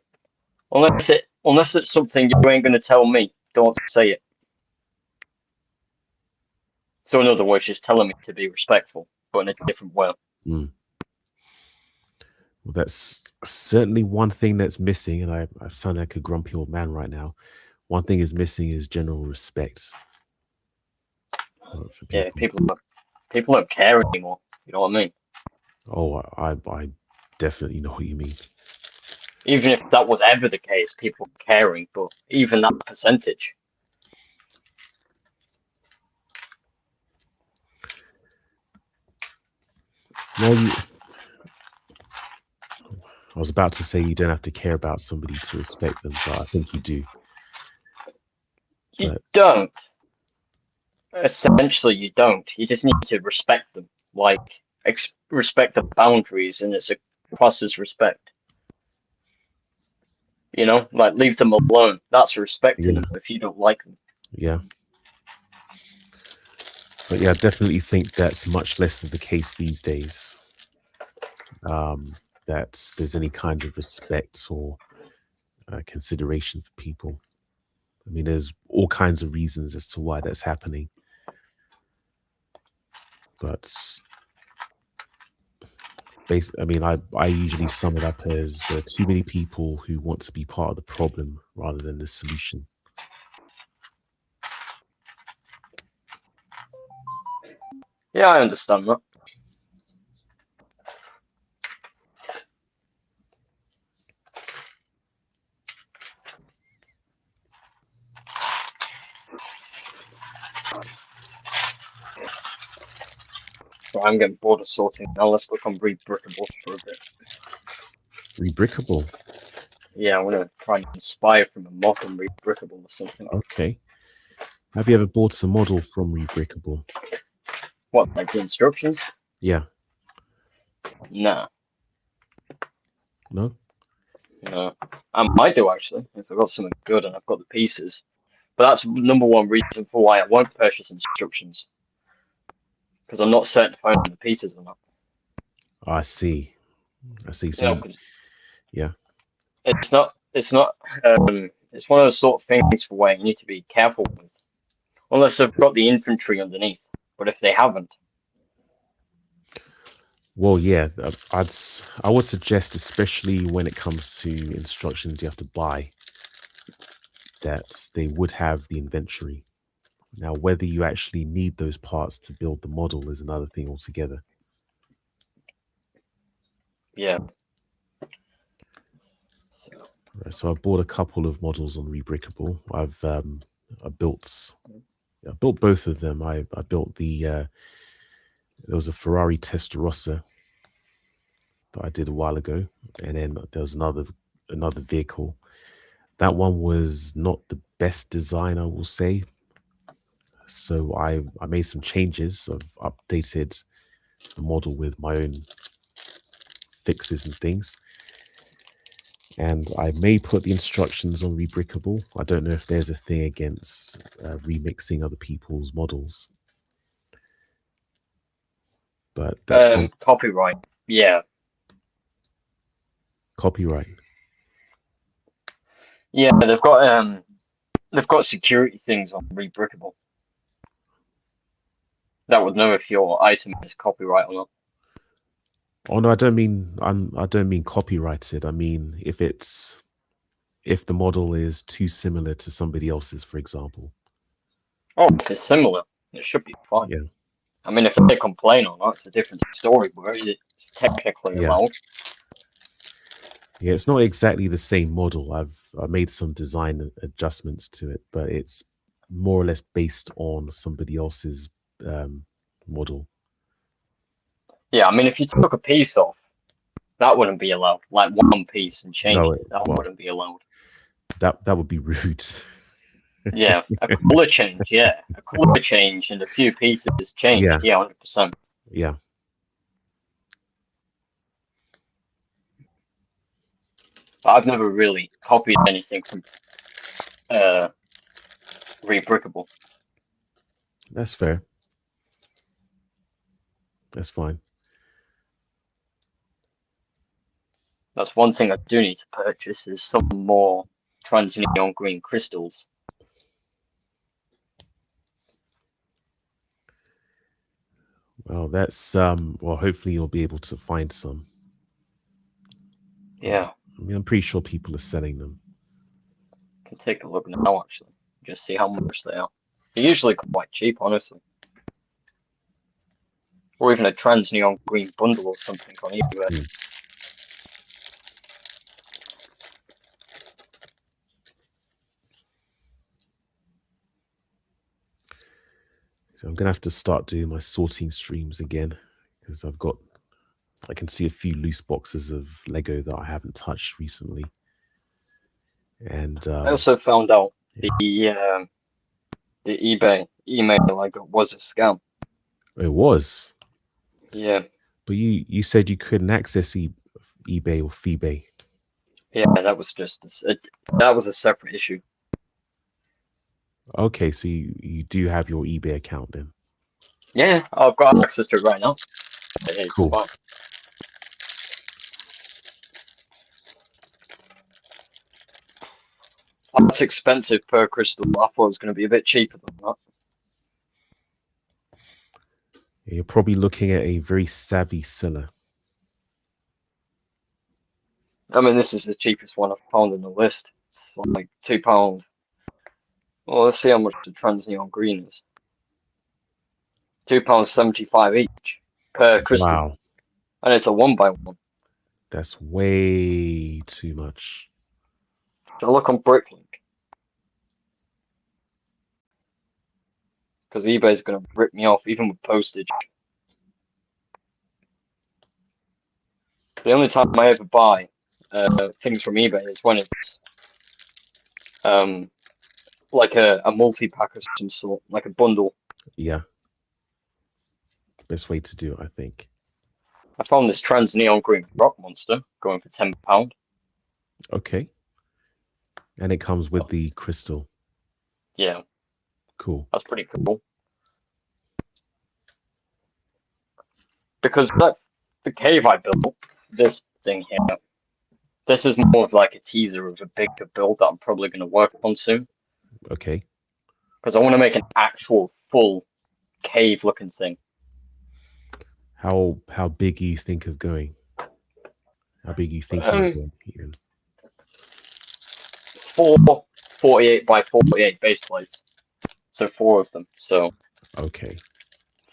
S2: unless it's something you ain't gonna tell me, don't say it. So in other words, she's telling me to be respectful, but in a different way.
S1: Mm. Well, that's certainly one thing that's missing, and I sound like a grumpy old man right now. One thing is missing is general respect for
S2: Yeah,
S1: people.
S2: people don't care anymore. You know what I mean?
S1: Oh, I definitely know what you mean.
S2: Even if that was ever the case, people caring, but even that percentage.
S1: Well, I was about to say you don't have to care about somebody to respect them, but I think you do.
S2: You
S1: But
S2: don't. Essentially, you don't. You just need to respect them. Like, respect the boundaries, and it's a process respect. You know, like leave them alone. That's respecting
S1: yeah,
S2: them if you don't like them.
S1: yeah. But yeah, I definitely think that's much less of the case these days. That there's any kind of respect or consideration for people. I mean, there's all kinds of reasons as to why that's happening. But I mean, I usually sum it up as there are too many people who want to be part of the problem rather than the solution.
S2: Yeah, I understand that. Right, I'm getting bored of sorting now. Let's click on rebrickable for a bit.
S1: Rebrickable.
S2: Yeah, I'm gonna try and inspire from a mod on rebrickable or something.
S1: Okay. Have you ever bought a model from Rebrickable?
S2: What, like the instructions?
S1: Yeah.
S2: Nah,
S1: No?
S2: no. I might do actually, if I've got something good and I've got the pieces. But that's number one reason for why I won't purchase instructions. Because I'm not certain if I own the pieces or not.
S1: I see. I see. So
S2: You know, because
S1: yeah.
S2: it's one of those sort of things for where you need to be careful with. Unless they've got the infantry underneath. But if they haven't,
S1: Well, yeah, I would suggest, especially when it comes to instructions you have to buy, that they would have the inventory. Now, whether you actually need those parts to build the model is another thing altogether.
S2: yeah.
S1: Right, so I bought a couple of models on Rebrickable. I built I built both of them. I built there was a Ferrari Testarossa that I did a while ago, and then there was another vehicle. That one was not the best design, I will say. So I made some changes. I've updated the model with my own fixes and things. And I may put the instructions on Rebrickable. I don't know if there's a thing against remixing other people's models. But that's one
S2: copyright. Yeah.
S1: copyright.
S2: Yeah, they've got security things on Rebrickable that would know if your item is copyright or not.
S1: Oh no, I don't mean copyrighted. I mean if the model is too similar to somebody else's, for example.
S2: Oh, if it's similar, it should be fine.
S1: Yeah.
S2: I mean, if they complain or not, it's a different story, but it's technically
S1: Yeah.
S2: allowed.
S1: Yeah, it's not exactly the same model. I made some design adjustments to it, but it's more or less based on somebody else's model.
S2: Yeah, I mean, if you took a piece off, that wouldn't be allowed. Like one piece and change
S1: No,
S2: it, that
S1: well,
S2: wouldn't be allowed.
S1: that would be rude.
S2: Yeah, a color change, yeah. A color change and a few pieces changed,
S1: Yeah,
S2: yeah, 100%.
S1: yeah.
S2: But I've never really copied anything from Rebrickable.
S1: That's fair. That's fine.
S2: That's one thing I do need to purchase is some more trans-neon green crystals.
S1: Well, that's well, hopefully you'll be able to find some.
S2: Yeah,
S1: I mean, I'm pretty sure people are selling them.
S2: I can take a look now actually, just see how much they are. They're usually quite cheap, honestly. Or even a trans-neon green bundle or something on eBay.
S1: Mm. So I'm gonna have to start doing my sorting streams again because I can see a few loose boxes of Lego that I haven't touched recently. And
S2: I also found out
S1: yeah.
S2: the eBay email I got was a scam.
S1: It was,
S2: Yeah,
S1: but you said you couldn't access eBay or Feebay.
S2: yeah, that was just that was a separate issue.
S1: Okay, so you do have your eBay account then.
S2: Yeah, I've got access to it right now. It's
S1: Cool.
S2: fine. That's expensive per crystal. I thought it was going to be a bit cheaper than that.
S1: You're probably looking at a very savvy seller.
S2: I mean, this is the cheapest one I've found in the list. It's like £2. Well, let's see how much the trans neon green is. £2.75 each per crystal,
S1: Wow,
S2: and it's a 1x1.
S1: that's way too much.
S2: So look on Bricklink, because eBay's going to rip me off even with postage. The only time I ever buy things from eBay is when it's like a multi-pack of some sort, like a bundle.
S1: Yeah, best way to do it, I think.
S2: I found this trans neon green rock monster going for £10.
S1: Okay, and it comes with the crystal.
S2: Yeah,
S1: Cool.
S2: that's pretty cool. Because the cave I built, this thing here, this is more of like a teaser of a bigger build that I'm probably going to work on soon.
S1: Okay.
S2: Because I want to make an actual full cave-looking thing.
S1: How big do you think of going? How big are you thinking of going, Ian?
S2: 4 48 by 48 base plates. So 4 of them. So
S1: Okay.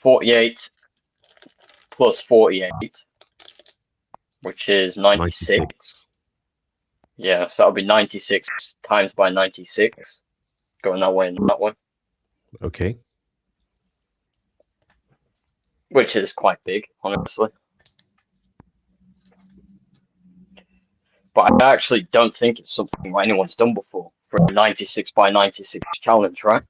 S2: 48 plus 48, which is 96.
S1: 96.
S2: Yeah, so that'll be 96 times by 96. Going that way and that one.
S1: Okay.
S2: which is quite big, honestly. But I actually don't think it's something anyone's done before for a 96 by 96 challenge, right?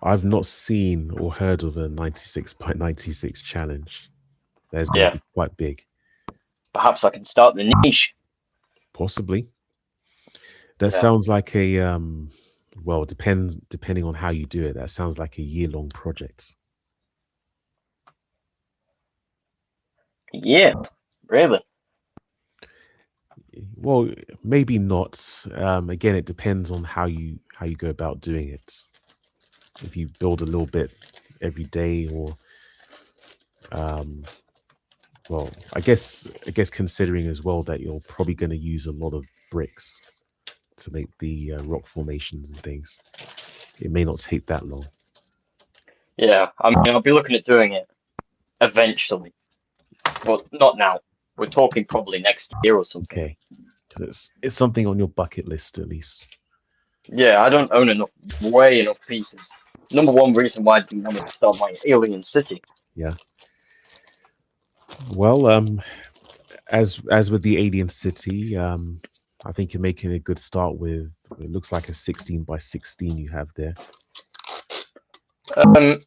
S1: I've not seen or heard of a 96 by 96 challenge. That's going to
S2: Yeah,
S1: be quite big.
S2: perhaps I can start the niche.
S1: Possibly. That
S2: Yeah,
S1: sounds like a well, depending on how you do it, that sounds like a year-long project.
S2: yeah, really.
S1: Well, maybe not. Again, it depends on how you go about doing it. If you build a little bit every day, or um, well, I guess considering as well that you're probably going to use a lot of bricks to make the rock formations and things, it may not take that long.
S2: Yeah, I mean, I'll be looking at doing it eventually, but not now. We're talking probably next year or something.
S1: Okay, it's something on your bucket list at least.
S2: Yeah, I don't own way enough pieces. Number one reason why I didn't want to start my alien city.
S1: Yeah. Well, as with the Alien City, I think you're making a good start with. It looks like a 16 by 16 you have there.
S2: Um,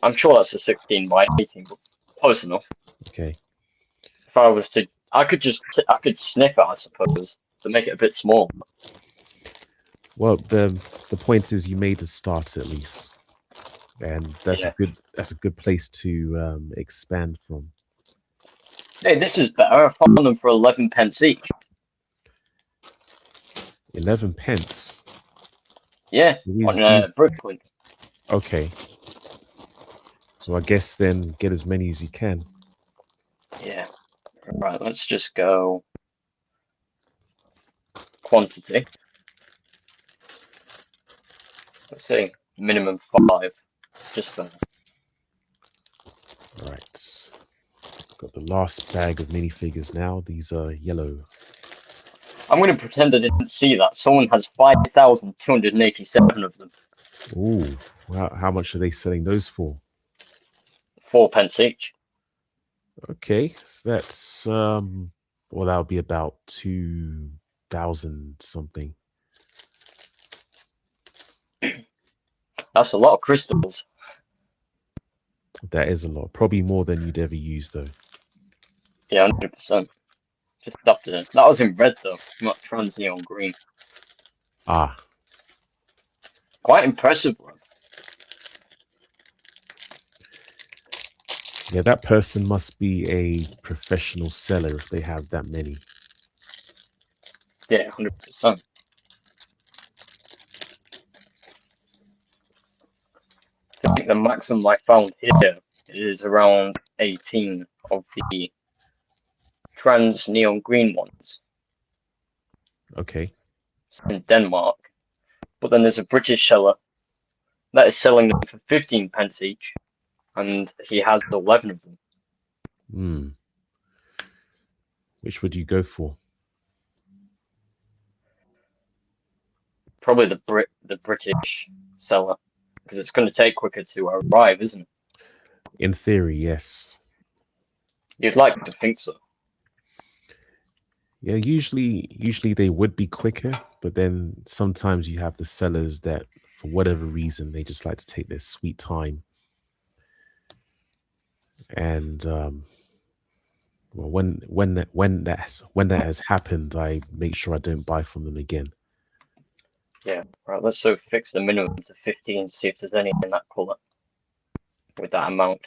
S2: I'm sure that's a 16 by 18, but close enough.
S1: Okay.
S2: If I was to, I could snip it, I suppose, to make it a bit small.
S1: Well, the point is you made a start at least, and
S2: Yeah.
S1: that's a good place to expand from.
S2: Hey, this is better. I found them for 11 pence each.
S1: 11 pence.
S2: Yeah, on
S1: These
S2: Brooklyn.
S1: okay. So I guess then get as many as you can.
S2: Yeah. Right, let's just go quantity. Let's say minimum 5, just for.
S1: All right. Got the last bag of minifigures now. These are yellow.
S2: I'm going to pretend I didn't see that. Someone has 5,287 of them.
S1: Ooh, how much are they selling those for?
S2: 4 pence each.
S1: Okay, so that's well, that'll be about 2,000 something.
S2: That's a lot of crystals.
S1: That is a lot. Probably more than you'd ever use though.
S2: Yeah, 100%. Just after that. That was in red though, not trans neon green.
S1: Ah,
S2: Quite impressive, bro.
S1: yeah, that person must be a professional seller if they have that many.
S2: Yeah, 100%. I think the maximum I found here is around 18 of the trans neon green ones
S1: Okay.
S2: in Denmark. But then there's a British seller that is selling them for 15 pence each, and he has 11 of them.
S1: Hmm. Which would you go for?
S2: Probably the British seller, because it's going to take quicker to arrive, isn't it?
S1: In theory, yes.
S2: You'd like to think so.
S1: Yeah, usually they would be quicker, but then sometimes you have the sellers that for whatever reason they just like to take their sweet time. And well, when that has happened, I make sure I don't buy from them again.
S2: Yeah, right. Let's so fix the minimum to 15. See if there's any in that color with that amount.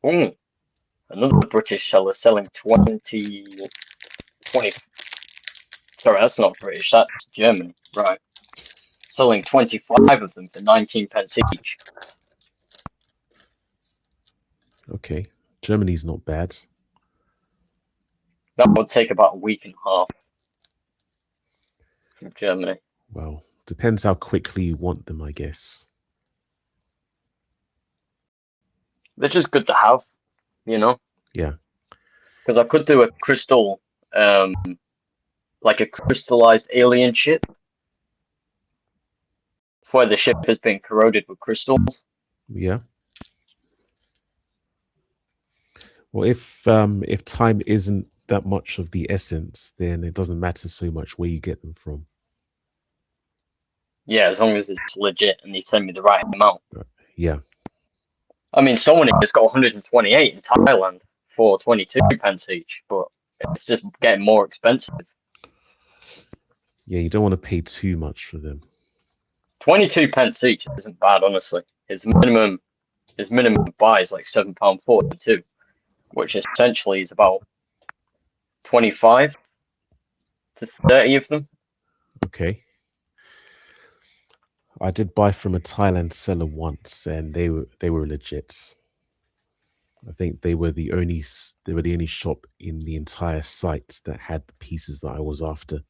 S2: Ooh, another British seller selling 20. Sorry, that's not British. That's Germany. Right. Selling 25 of them for 19 pence each.
S1: Okay, Germany's not bad.
S2: That would take about a week and a half from Germany.
S1: Well, depends how quickly you want them, I guess.
S2: They're just good to have, you know?
S1: Yeah.
S2: Because I could do a crystal, like a crystallized alien ship, where the ship has been corroded with crystals.
S1: Yeah. Well, if time isn't that much of the essence, then it doesn't matter so much where you get them from.
S2: Yeah, as long as it's legit and they send me the right amount.
S1: Yeah.
S2: I mean, someone has got 128 in Thailand for 22 pence each, but it's just getting more expensive.
S1: Yeah, you don't want to pay too much for them.
S2: 22 pence each isn't bad, honestly. His minimum buy is like £7.42, which essentially is about 25 to 30 of them.
S1: Okay. I did buy from a Thailand seller once, and they were legit. I think they were the only shop in the entire site that had the pieces that I was after.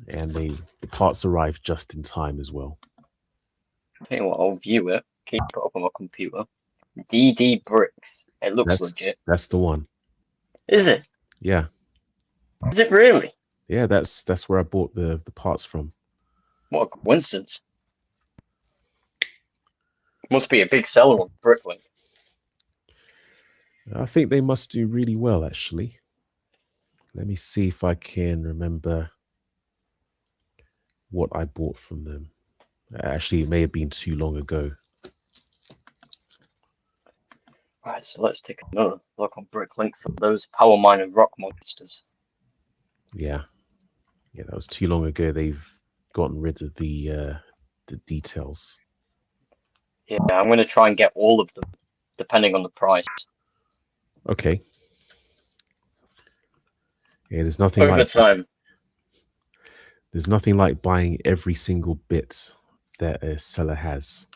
S1: And the parts arrived just in time as well.
S2: Okay, well, I'll view it. Keep it up on my computer. DD Bricks. It looks legit.
S1: That's the one.
S2: Is it?
S1: Yeah.
S2: Is it really?
S1: Yeah, that's where I bought the parts from.
S2: What a coincidence. Must be a big seller on Bricklink.
S1: I think they must do really well, actually. Let me see if I can remember what I bought from them. Actually, it may have been too long ago.
S2: Right, so let's take another look on Bricklink for those power mine and rock monsters.
S1: Yeah. Yeah, that was too long ago. They've gotten rid of the details.
S2: Yeah, I'm going to try and get all of them, depending on the price.
S1: Okay. Yeah, there's nothing
S2: Over time.
S1: There's nothing like buying every single bit that a seller has.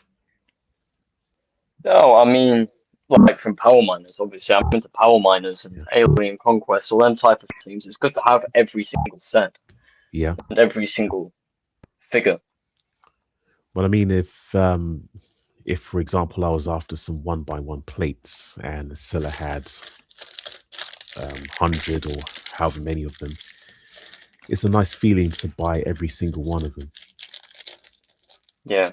S2: No, I mean, like from power miners, obviously. I'm into power miners and alien conquest, all them type of things. It's good to have every single set.
S1: Yeah.
S2: And every single figure.
S1: Well, I mean, if for example I was after some 1x1 plates and the seller had 100 or however many of them, it's a nice feeling to buy every single one of them.
S2: Yeah,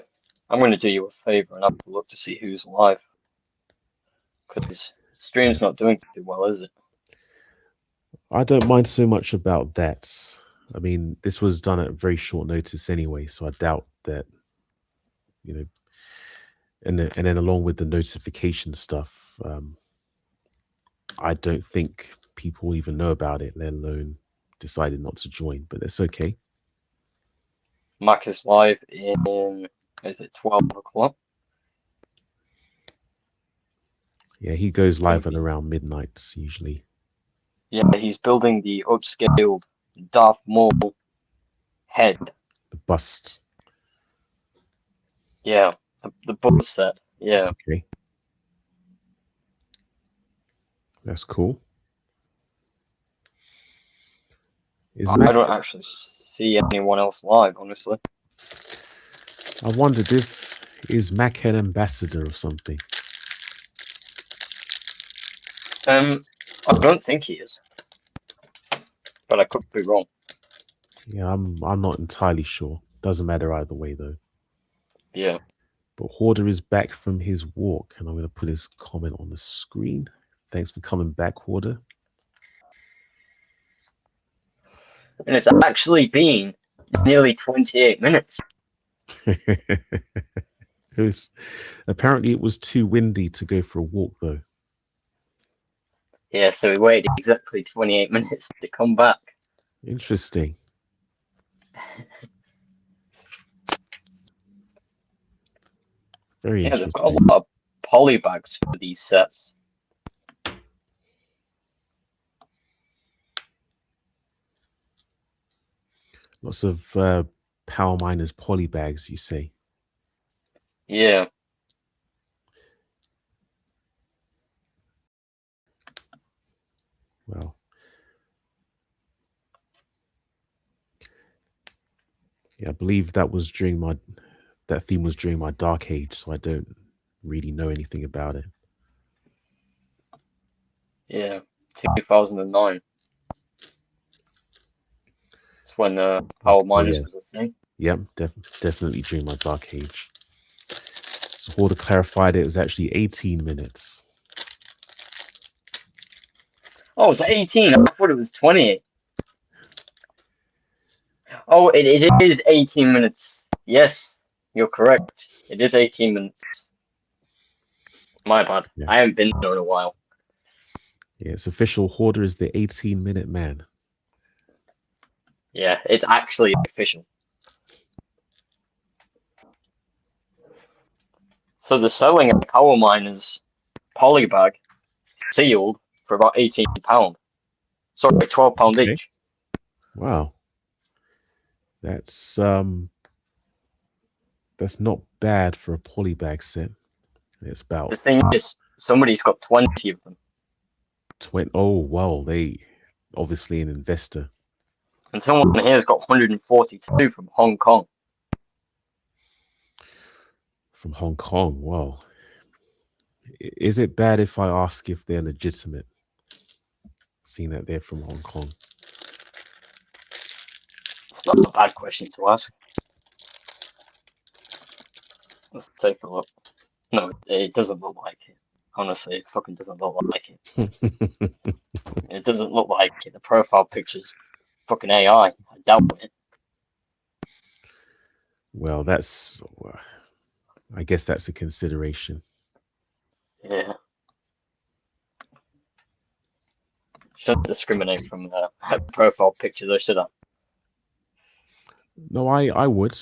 S2: I'm going to do you a favor and have a look to see who's live. Because stream's not doing too well, is it?
S1: I don't mind so much about that. I mean, this was done at very short notice anyway, so I doubt that, you know, and then along with the notification stuff, I don't think people even know about it, let alone decided not to join, but that's okay.
S2: Mac is live in, is it 12 o'clock?
S1: Yeah, he goes live at around midnight usually.
S2: Yeah, he's building the upscaled Darth Maul head.
S1: The bust.
S2: Yeah, the bust set. Yeah.
S1: Okay. That's cool.
S2: I don't actually see anyone else live, honestly.
S1: I wondered is Mac an ambassador or something?
S2: I don't think he is, but I could be wrong.
S1: Yeah, I'm not entirely sure. Doesn't matter either way though.
S2: Yeah.
S1: But Hoarder is back from his walk, and I'm going to put his comment on the screen. Thanks for coming back, Hoarder.
S2: And it's actually been nearly 28 minutes.
S1: Apparently it was too windy to go for a walk though.
S2: Yeah, so we waited exactly 28 minutes to come back.
S1: Interesting. Very interesting.
S2: They've got a lot of polybags for these sets.
S1: Lots of power miners polybags, you say?
S2: Yeah.
S1: Well, yeah, I believe that theme was during my dark age, so I don't really know anything about it.
S2: Yeah, 2009. That's when Power
S1: Oh
S2: Miners
S1: yeah,
S2: was a thing.
S1: yep, definitely during my dark age. So Hoarder clarified it was actually 18 minutes.
S2: Oh, it's 18. I thought it was 20. Oh, it is 18 minutes. Yes, you're correct. It is 18 minutes. My bad.
S1: Yeah,
S2: I haven't been there in a while.
S1: yeah, it's official. Hoarder is the 18-minute man.
S2: Yeah, it's actually official. So they're selling a Power Miners polybag sealed for about £18. Sorry, £12
S1: Okay.
S2: each.
S1: Wow, that's not bad for a polybag set. It's
S2: The
S1: about
S2: thing is, somebody's got 20 of them,
S1: 20. Oh, wow, they obviously an investor
S2: and someone here's got 142 from Hong Kong.
S1: from Hong Kong. Wow, is it bad if I ask if they're legitimate, seeing that they're from Hong Kong?
S2: It's not a bad question to ask. Let's take a look. No, it doesn't look like it. Honestly, it fucking doesn't look like it. It doesn't look like it. The profile picture's fucking AI. I doubt it.
S1: Well, I guess that's a consideration.
S2: Yeah. Shouldn't discriminate from profile pictures, though, should I?
S1: No, I would.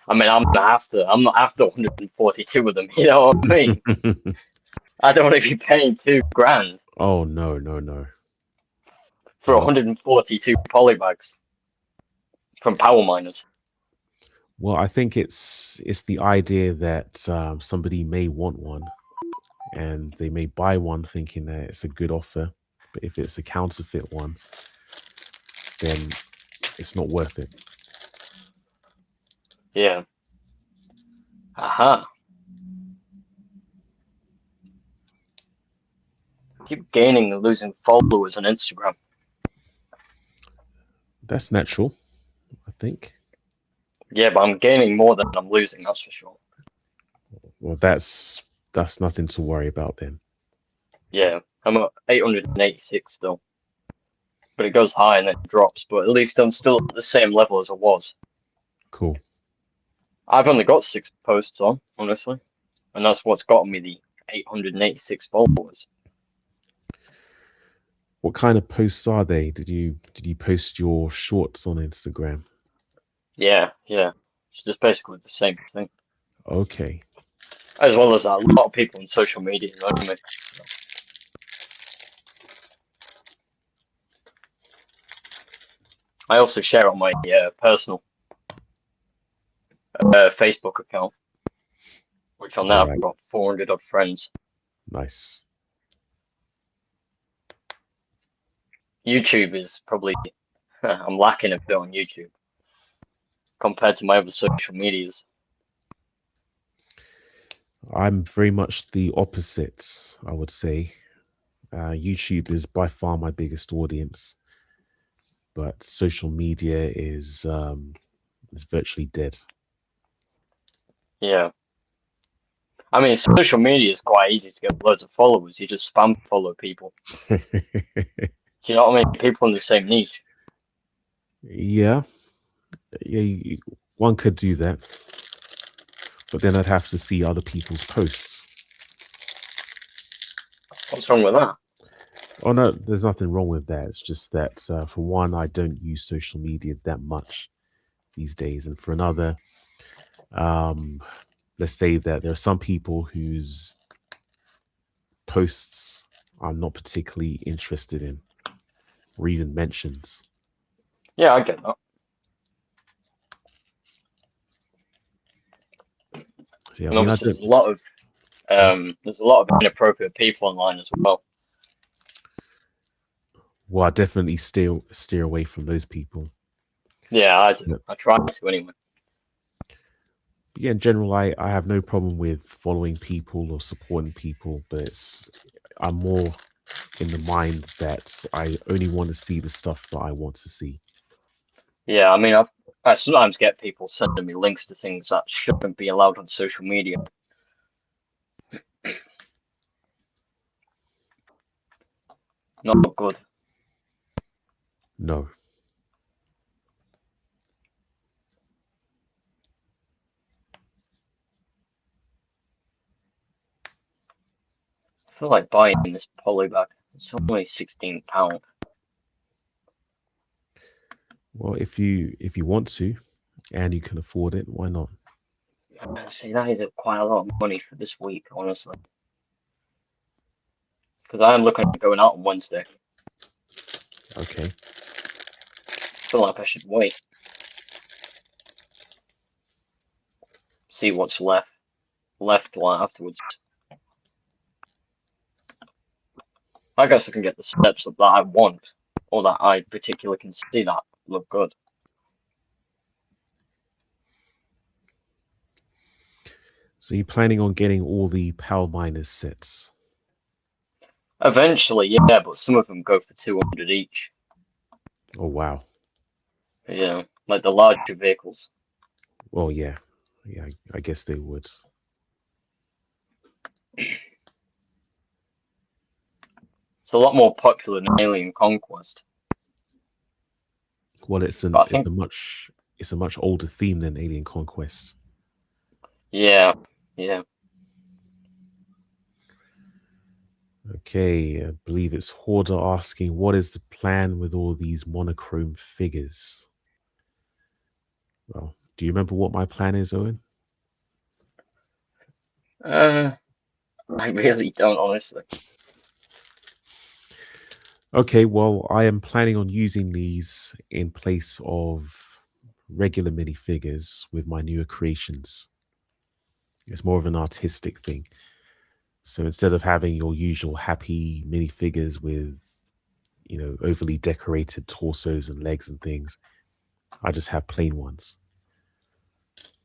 S2: I mean, I'm not after 142 of them. You know what I mean? I don't want to be paying £2,000
S1: Oh no, no, no.
S2: for 142 polybags from Power Miners.
S1: Well, I think it's the idea that somebody may want one, and they may buy one thinking that it's a good offer, but if it's a counterfeit one, then it's not worth it.
S2: Yeah. Aha. Keep gaining and losing followers on Instagram.
S1: That's natural, I think.
S2: Yeah, but I'm gaining more than I'm losing, that's for sure.
S1: Well, that's nothing to worry about then.
S2: Yeah, I'm at 886 still. But it goes high and then it drops. But at least I'm still at the same level as I was.
S1: Cool.
S2: I've only got 6 posts on, honestly. And that's what's gotten me the 886 followers.
S1: What kind of posts are they? Did you post your shorts on Instagram?
S2: Yeah. It's just basically the same thing.
S1: Okay.
S2: As well as a lot of people on social media know me. So. I also share on my personal Facebook account, which I'll now have
S1: Right.
S2: got 400 odd friends.
S1: Nice.
S2: YouTube is probably I'm lacking a bit on YouTube compared to my other social medias.
S1: I'm very much the opposite, I would say. YouTube is by far my biggest audience, but social media is virtually dead.
S2: Yeah. I mean, social media is quite easy to get loads of followers. You just spam follow people. Do you know what I mean? People in the same niche.
S1: Yeah, one could do that, but then I'd have to see other people's posts.
S2: What's wrong with that?
S1: Oh no, there's nothing wrong with that. It's just that for one, I don't use social media that much these days, and for another, let's say that there are some people whose posts I'm not particularly interested in, or even mentions.
S2: Yeah, I get that.
S1: So, yeah, I
S2: And
S1: mean, I
S2: obviously,
S1: don't.
S2: there's a lot of inappropriate people online as well.
S1: Well, I definitely steer away from those people.
S2: Yeah, I do.
S1: But,
S2: I try to anyway.
S1: yeah, in general, I have no problem with following people or supporting people, but I'm more in the mind that I only want to see the stuff that I want to see.
S2: Yeah, I mean, I sometimes get people sending me links to things that shouldn't be allowed on social media. Not good.
S1: No.
S2: I feel like buying this polybag. It's only £16.
S1: Well, if you want to and you can afford it, why not?
S2: See, that is quite a lot of money for this week, honestly. Because I am looking at going out on Wednesday.
S1: Okay.
S2: I feel like I should wait, see what's left afterwards. I guess I can get the steps that I want, or that I particularly can see that look good.
S1: So you're planning on getting all the Power Miners sets?
S2: Eventually, yeah, but some of them go for 200 each.
S1: Oh wow.
S2: Yeah, like the larger vehicles.
S1: Well, yeah. Yeah, I guess they would.
S2: It's a lot more popular than Alien Conquest.
S1: Well,
S2: But I
S1: it's
S2: think,
S1: a much older theme than Alien Conquest.
S2: yeah, yeah.
S1: Okay, I believe it's Hoarder asking, what is the plan with all these monochrome figures? Well, do you remember what my plan is, Owen?
S2: Uh, I really don't, honestly.
S1: Okay, well, I am planning on using these in place of regular minifigures with my newer creations. It's more of an artistic thing. So instead of having your usual happy minifigures with, overly decorated torsos and legs and things, I just have plain ones.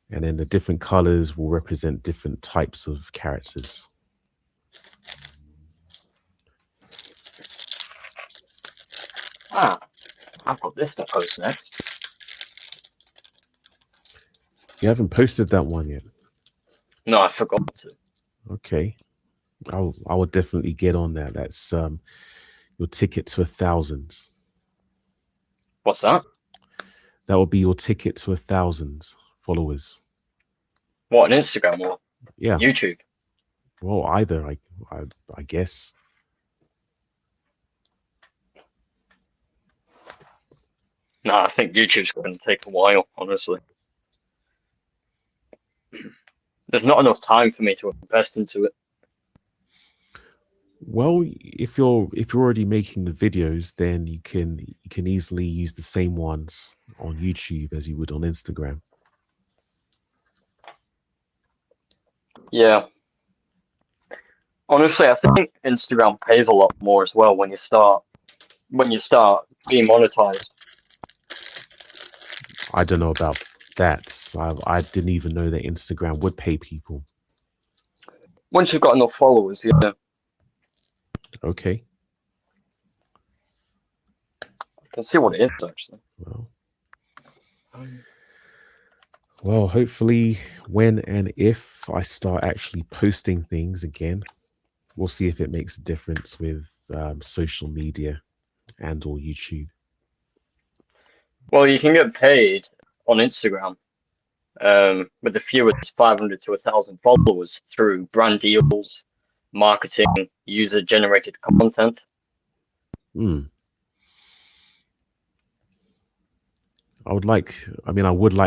S1: And then the different colors will represent different types of characters.
S2: Ah, I've got this to post next.
S1: You haven't posted that one yet.
S2: No, I forgot to.
S1: Okay. I will definitely get on that. That's your ticket to 1,000.
S2: What's that?
S1: That will be your ticket to 1,000 followers.
S2: What, on Instagram or
S1: Yeah.
S2: YouTube?
S1: Well, either I, I guess.
S2: No, I think YouTube's going to take a while, honestly. There's not enough time for me to invest into it.
S1: Well, if you're already making the videos, then you can easily use the same ones on YouTube as you would on Instagram.
S2: Yeah. Honestly, I think Instagram pays a lot more as well when you start being monetized.
S1: I don't know about that. I didn't even know that Instagram would pay people.
S2: Once you've got enough followers, yeah.
S1: Okay.
S2: I can see what it is actually.
S1: Well,
S2: Um,
S1: well, hopefully when and if I start actually posting things again, we'll see if it makes a difference with social media and or YouTube.
S2: well, you can get paid on Instagram with the fewest 500 to 1,000 followers through brand deals, marketing, user-generated content.
S1: Hmm. I would like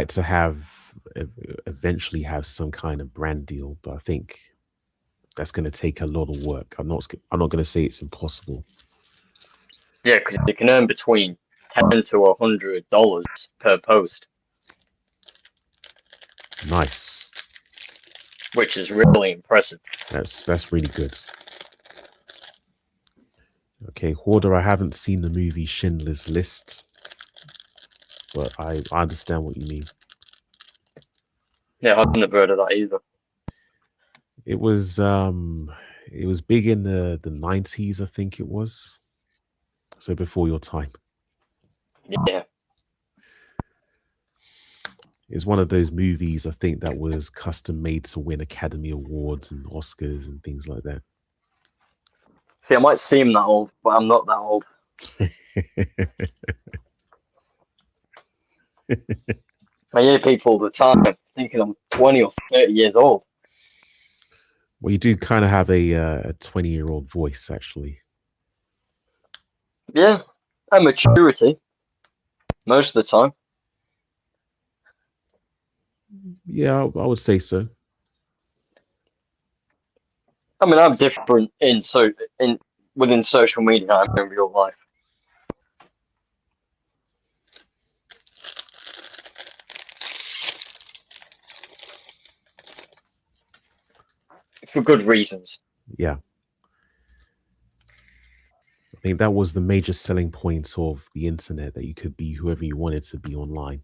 S1: to eventually have some kind of brand deal, but I think that's going to take a lot of work. I'm not going to say it's impossible.
S2: Yeah, because you can earn between $10 to $100 per post,
S1: Nice.
S2: which is really impressive.
S1: That's really good. Okay, Hoarder, I haven't seen the movie Schindler's List, but I understand what you mean.
S2: Yeah, I've never heard of that either.
S1: It was big in the 90s, I think it was. So before your time.
S2: Yeah.
S1: It's one of those movies I think that was custom made to win Academy Awards and Oscars and things like that.
S2: See, I might seem that old, but I'm not that old. I hear people all the time thinking I'm 20 or 30 years old.
S1: Well, you do kind of have a 20-year-old voice, actually.
S2: Yeah, and maturity most of the time.
S1: Yeah, I would say so.
S2: I mean, I'm different in within social media than I'm in real life. For good reasons.
S1: Yeah. I think that was the major selling point of the internet, that you could be whoever you wanted to be online.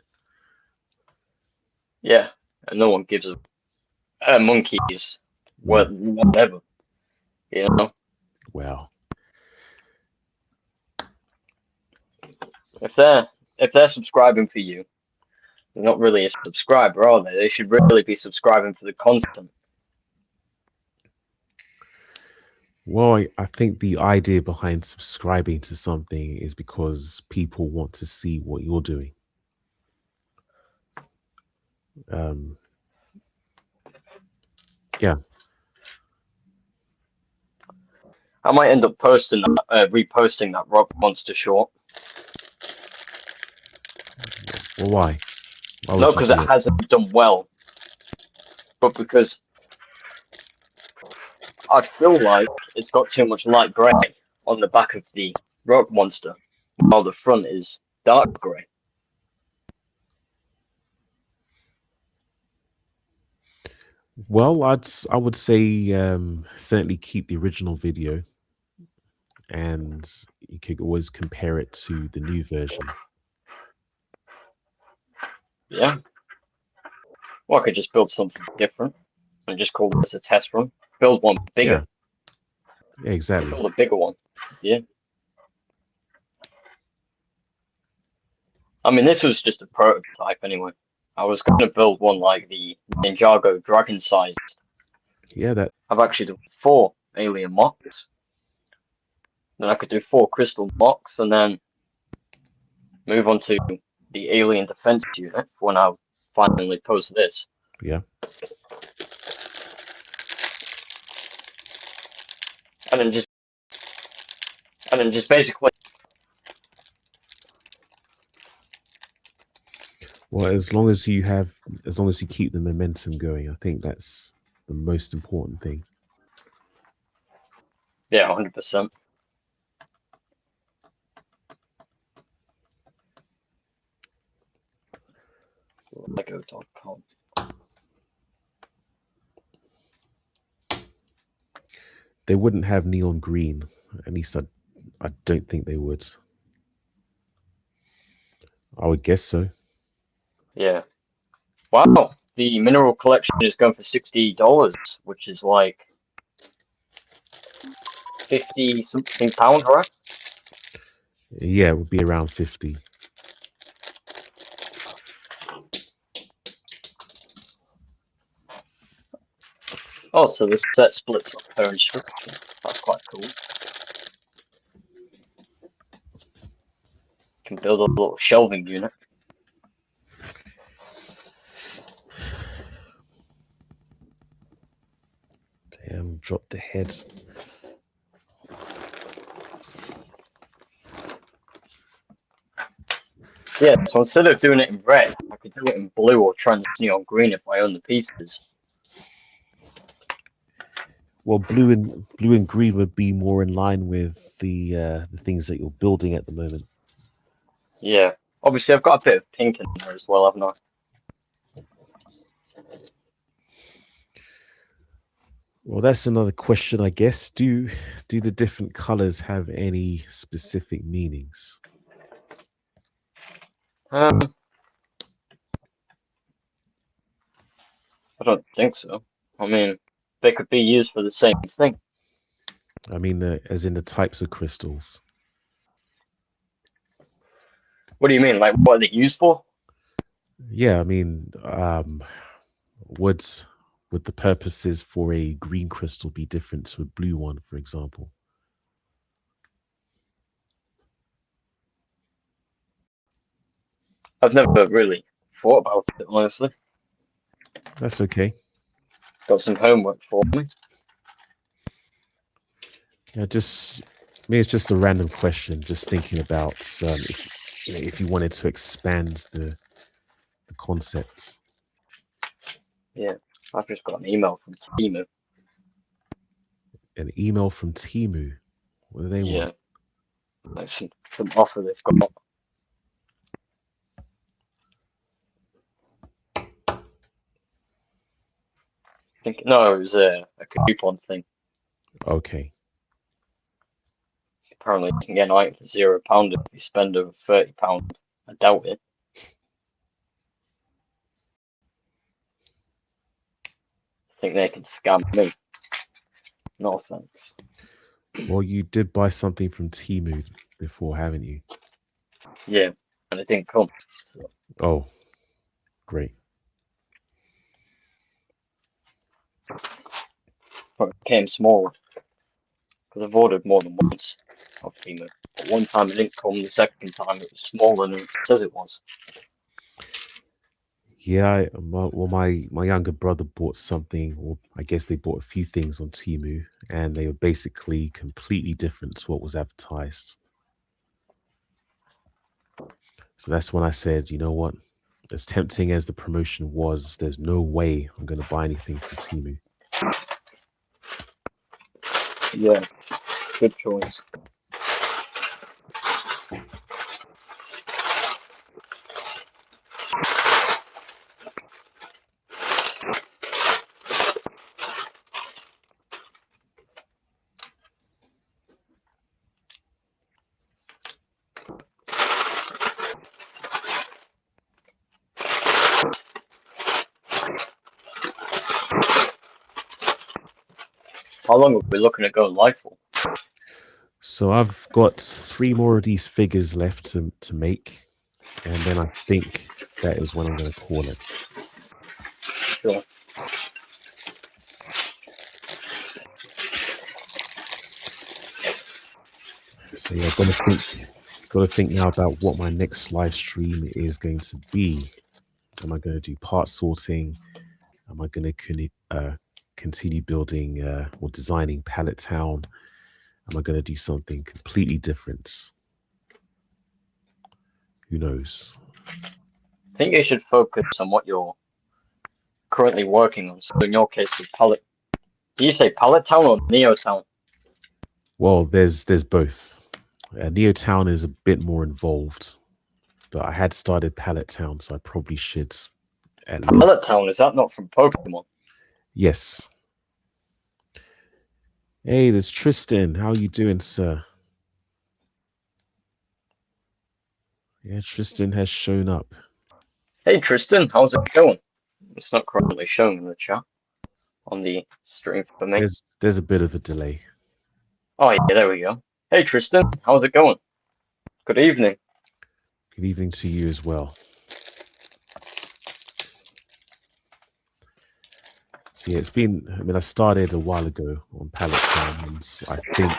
S2: Yeah, and no one gives a monkey's whatever, you know.
S1: Wow.
S2: If they're subscribing for you, they're not really a subscriber, are they? They should really be subscribing for the content.
S1: Well, I think the idea behind subscribing to something is because people want to see what you're doing. Yeah.
S2: I might end up posting that, reposting that Rock Monster short.
S1: Well, why? Why would
S2: Not
S1: you
S2: because
S1: do
S2: it
S1: it?
S2: hasn't done well, but because I feel like it's got too much light grey on the back of the Rock Monster, while the front is dark grey.
S1: Well, I would say certainly keep the original video, and you could always compare it to the new version.
S2: Yeah. Or I could just build something different and just call this a test run. Build one bigger.
S1: Yeah, exactly.
S2: Build a bigger one. Yeah. I mean, this was just a prototype anyway. I was going to build one like the Ninjago dragon size.
S1: Yeah, that.
S2: I've actually done 4 alien mocks. Then I could do 4 crystal mocks and then move on to the alien defense unit for when I finally post this.
S1: Yeah.
S2: And then just basically.
S1: Well, as long as you keep the momentum going, I think that's the most important thing.
S2: Yeah, 100%. Lego.com.
S1: They wouldn't have neon green. At least I don't think they would. I would guess so.
S2: Yeah. Wow. The mineral collection is going for $60, which is like 50 something pounds, right?
S1: Yeah, it would be around 50.
S2: Oh, so this set splits up per instruction. That's quite cool. Can build a little shelving unit.
S1: Damn, drop the head.
S2: Yeah, so instead of doing it in red, I could do it in blue or trans neon green if I own the pieces.
S1: Well, blue and green would be more in line with the things that you're building at the moment.
S2: Yeah. Obviously, I've got a bit of pink in there as well, haven't I?
S1: Well, that's another question, I guess. Do the different colors have any specific meanings?
S2: I don't think so. I mean, they could be used for the same thing.
S1: I mean, as in the types of crystals.
S2: What do you mean? Like, what are they used for?
S1: Yeah, I mean, would would the purposes for a green crystal be different to a blue one, for example?
S2: I've never really thought about it, honestly.
S1: That's okay.
S2: Got some homework for me.
S1: Yeah, just I mean, it's just a random question. Just thinking about if if you wanted to expand the concept.
S2: Yeah, I've just got an email from Timu.
S1: An email from Timu. What do they want?
S2: Yeah, like some offer they've got. I think no, it was a coupon thing.
S1: Okay.
S2: Apparently, you can get an item for £0 if you spend over £30. I doubt it. I think they can scam me. No thanks.
S1: Well, you did buy something from Timu before, haven't you?
S2: Yeah, and it didn't come. So,
S1: Oh, great.
S2: but it came smaller because I've ordered more than once off Timu. But one time it didn't come. The second time it was smaller than it says it was.
S1: Yeah, my younger brother bought something, or I guess they bought a few things on Timu, and they were basically completely different to what was advertised. So that's when I said, you know what? As tempting as the promotion was, there's no way I'm going to buy anything from Timu.
S2: Yeah, good choice. How long are we looking at going live for?
S1: So I've got 3 more of these figures left to make, and then I think that is when I'm going to call it.
S2: Sure.
S1: So yeah, got to think now about what my next live stream is going to be. Am I going to do part sorting? Am I going to continue building or designing Pallet Town? Am I going to do something completely different? Who knows?
S2: I think you should focus on what you're currently working on. So in your case, with Pallet, do you say Pallet Town or Neo Town?
S1: Well, there's both. Neo Town is a bit more involved, but I had started Pallet Town, so I probably should at least.
S2: Pallet Town, is that not from Pokemon?
S1: Yes. Hey, there's Tristan. How you doing, sir? Yeah, Tristan has shown up.
S2: Hey Tristan, how's it going? It's not currently showing in the chat on the stream for me.
S1: There's a bit of a delay.
S2: Oh yeah, there we go. Hey Tristan, how's it going? Good evening.
S1: Good evening to you as well. So yeah, I started a while ago on Pallet Town, and I think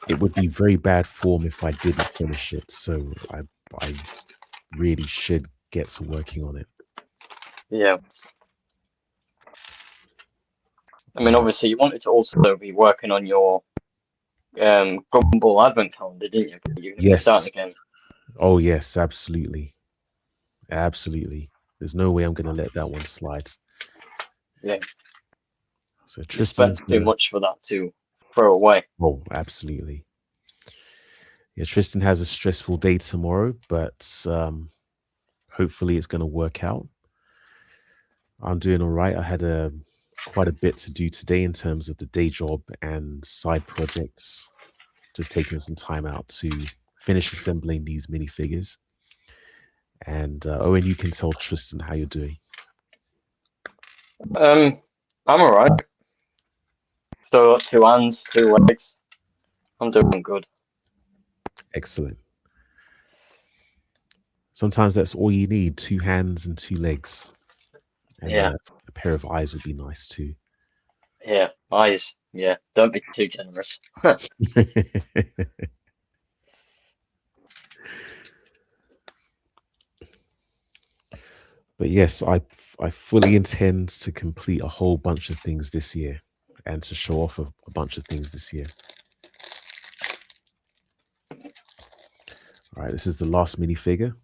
S1: it would be very bad form if I didn't finish it. So I really should get to working on it.
S2: Yeah. I mean, obviously, you wanted to also be working on your Gumball Advent calendar, didn't you? You're going to be starting
S1: Yes.
S2: again.
S1: Oh yes, absolutely. Absolutely. There's no way I'm going to let that one slide.
S2: Yeah.
S1: So
S2: You
S1: Tristan's
S2: spent too
S1: gonna.
S2: much for that to throw away.
S1: Oh, absolutely. Yeah, Tristan has a stressful day tomorrow, but hopefully it's going to work out. I'm doing all right. I had quite a bit to do today in terms of the day job and side projects. Just taking some time out to finish assembling these minifigures. And Owen, you can tell Tristan how you're doing.
S2: I'm alright. Still got 2 hands, 2 legs. I'm doing good.
S1: Excellent. Sometimes that's all you need: 2 hands and 2 legs, and
S2: Yeah,
S1: a pair of eyes would be nice too.
S2: yeah. Eyes. Yeah. Don't be too generous.
S1: But yes, I fully intend to complete a whole bunch of things this year, and to show off a bunch of things this year. All right, this is the last minifigure,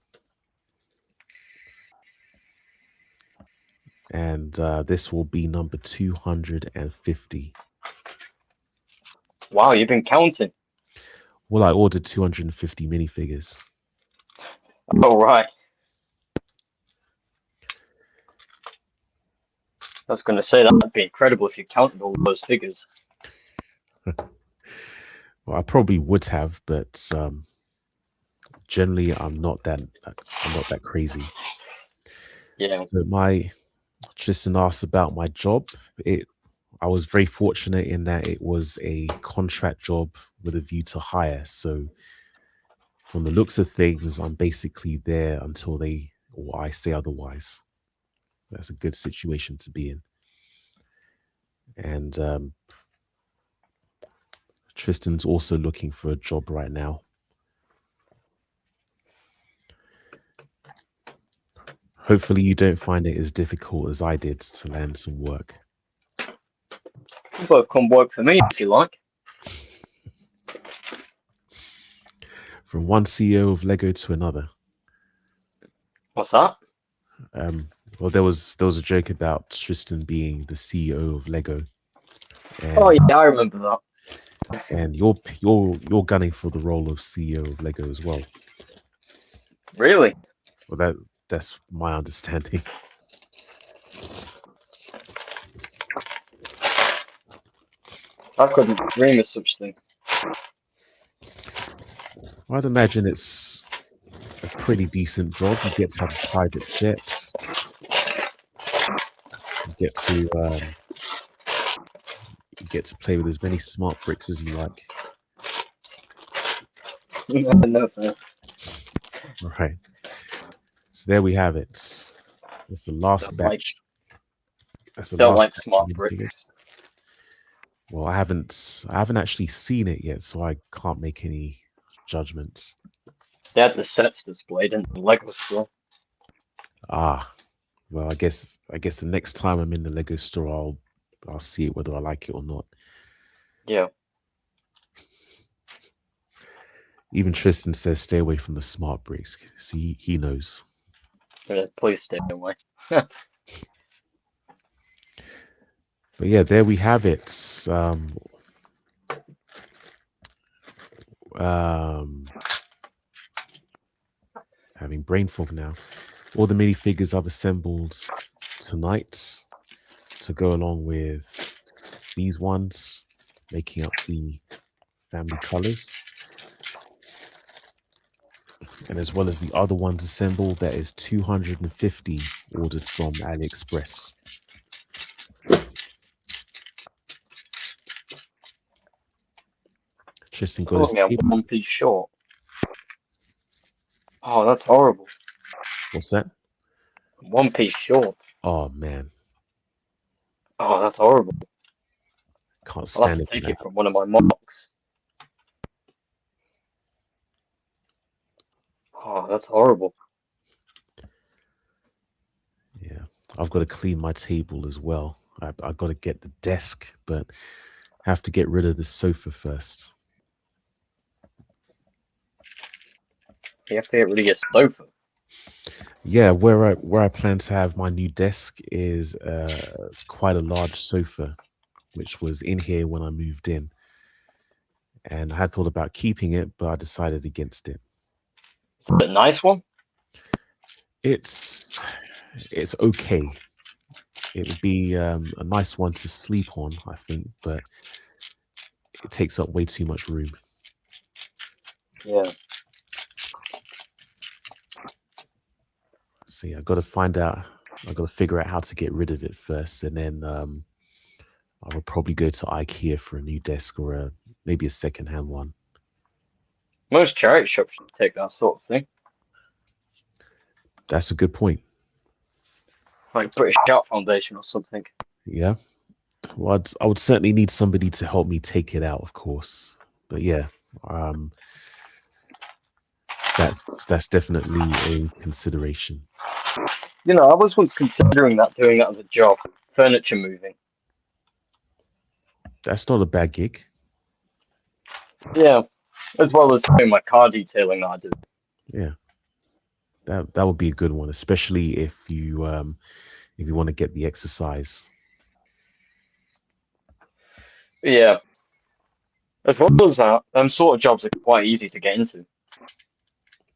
S1: and this will be number 250.
S2: Wow, you've been counting.
S1: Well, I ordered 250 minifigures.
S2: All right. I was going to say that'd be incredible if you counted all those figures.
S1: Well, I probably would have, but generally I'm not that crazy.
S2: Yeah.
S1: So my Tristan asked about my job. I was very fortunate in that it was a contract job with a view to hire. So from the looks of things, I'm basically there until they or I say otherwise. That's a good situation to be in. And Tristan's also looking for a job right now. Hopefully you don't find it as difficult as I did to land some work.
S2: You both come work for me if you like.
S1: From one CEO of Lego to another.
S2: What's that?
S1: Well, there was a joke about Tristan being the CEO of Lego,
S2: Oh
S1: and
S2: yeah, I remember that.
S1: you're gunning for the role of CEO of Lego as well.
S2: Really?
S1: Well, that's my understanding.
S2: I couldn't dream of such thing.
S1: I'd imagine it's a pretty decent job. You get to have a private jet. You get to play with as many smart bricks as you like.
S2: No thanks.
S1: Right. So there we have it. That's the last
S2: Don't like
S1: batch. That's the
S2: don't
S1: last
S2: like
S1: batch of
S2: smart
S1: minifigures.
S2: bricks.
S1: Well, I haven't actually seen it yet, so I can't make any judgments.
S2: They had the sets displayed in the Lego store.
S1: Ah, well, I guess the next time I'm in the Lego store, I'll see it whether I like it or not.
S2: Yeah.
S1: Even Tristan says stay away from the smart bricks. See, he knows.
S2: Yeah, please stay away.
S1: But yeah, there we have it. Um, having brain fog now. All the minifigures I've assembled tonight to go along with these ones, making up the family colors. And as well as the other ones assembled, that is 250 ordered from AliExpress. Tristan got his
S2: Only I'm
S1: table.
S2: 1 piece short. Oh, that's horrible.
S1: What's that?
S2: 1 piece short.
S1: Oh man,
S2: Oh, that's horrible.
S1: can't
S2: I'll have
S1: stand
S2: to
S1: it when
S2: take
S1: that
S2: it from one of
S1: happens.
S2: my mocks. Oh, that's horrible.
S1: Yeah, I've got to clean my table as well. I've got to get the desk, but have to get rid of the sofa first.
S2: You have to get rid of your sofa.
S1: Yeah, where I plan to have my new desk is quite a large sofa, which was in here when I moved in, and I had thought about keeping it, but I decided against it.
S2: Is it a nice one?
S1: It's okay. It would be a nice one to sleep on, I think, but it takes up way too much room.
S2: Yeah.
S1: See, I got to find out. I got to figure out how to get rid of it first, and then I would probably go to IKEA for a new desk or maybe a secondhand one.
S2: Most charity shops should take that sort of thing.
S1: That's a good point.
S2: like British Art Foundation or something.
S1: Yeah. Well, I would certainly need somebody to help me take it out, of course. But yeah, um, that's definitely a consideration.
S2: You know, I was once considering that, doing that as a job, furniture moving.
S1: That's not a bad gig.
S2: Yeah, as well as doing my car detailing that I do.
S1: Yeah, that would be a good one, especially if you want to get the exercise.
S2: Yeah, as well as that, them sort of jobs are quite easy to get into.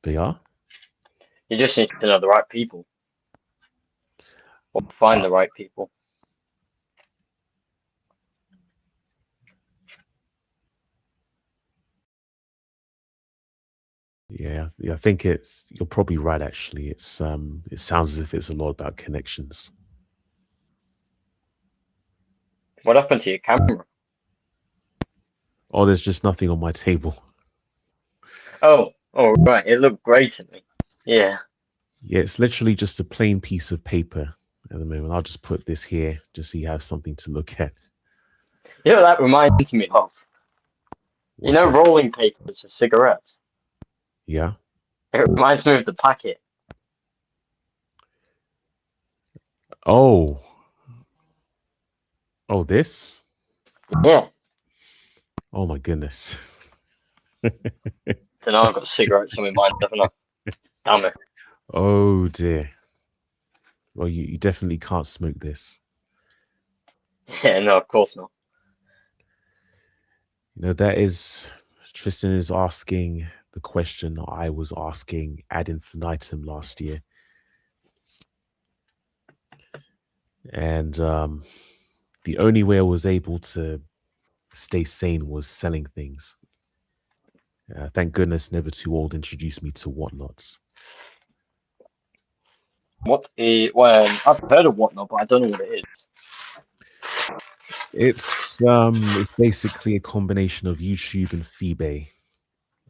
S1: They are.
S2: You just need to know the right people or find
S1: Uh,
S2: the right people.
S1: yeah, I think it's you're probably right. Actually, it sounds as if it's a lot about connections.
S2: What happened to your camera?
S1: Oh, there's just nothing on my table.
S2: Oh, right. It looked great to me. Yeah.
S1: Yeah, it's literally just a plain piece of paper at the moment. I'll just put this here just so you have something to look at.
S2: You know what that reminds me of? You
S1: What's
S2: know,
S1: that?
S2: rolling papers for cigarettes.
S1: Yeah.
S2: It reminds me of the packet.
S1: Oh, oh, this.
S2: Yeah.
S1: Oh my goodness.
S2: So now I've got cigarettes on my mind, haven't I? Damn it.
S1: Oh dear. Well, you definitely can't smoke this.
S2: Yeah, no, of course not.
S1: You know, that is Tristan is asking the question I was asking ad infinitum last year. And the only way I was able to stay sane was selling things. Thank goodness Never Too Old introduced me to whatnots.
S2: Well, I've heard of whatnot, but I don't know what it is.
S1: It's basically a combination of YouTube and Feebay.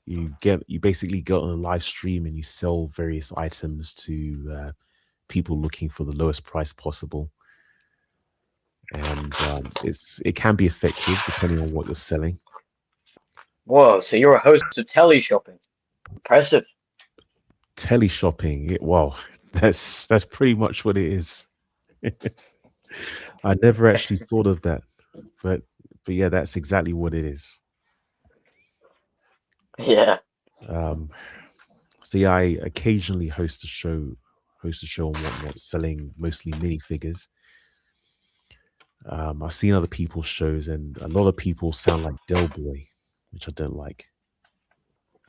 S1: You basically go on a live stream and you sell various items to people looking for the lowest price possible, and it can be effective depending on what you're selling.
S2: Whoa, so you're a host of telly shopping. Impressive.
S1: Tele shopping, wow, that's pretty much what it is. I never actually thought of that, but yeah, that's exactly what it is.
S2: Yeah.
S1: Um, so yeah, I occasionally host a show and whatnot, selling mostly minifigures. I've seen other people's shows, and a lot of people sound like Del Boy, which I don't like.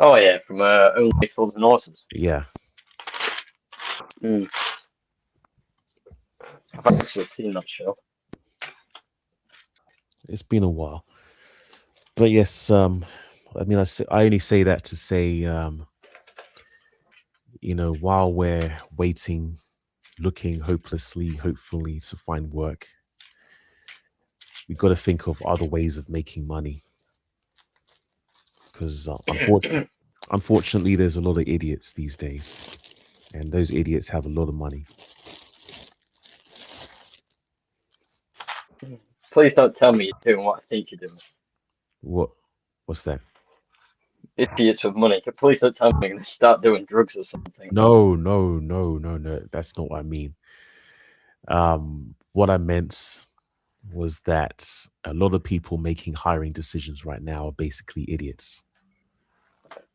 S2: Oh, yeah, from Only Fools and Horses.
S1: Yeah,
S2: Mm. I've actually seen that show.
S1: it's been a while, but yes, I mean, I only say that to say, while we're waiting, looking hopelessly, hopefully to find work, we've got to think of other ways of making money because unfortunately, there's a lot of idiots these days, and those idiots have a lot of money.
S2: Please don't tell me you're doing what I think you're doing.
S1: What? What's that?
S2: Idiots with money. Please don't tell me you're going to start doing drugs or something.
S1: No, no, no, no, no. That's not what I mean. What I meant was that a lot of people making hiring decisions right now are basically idiots.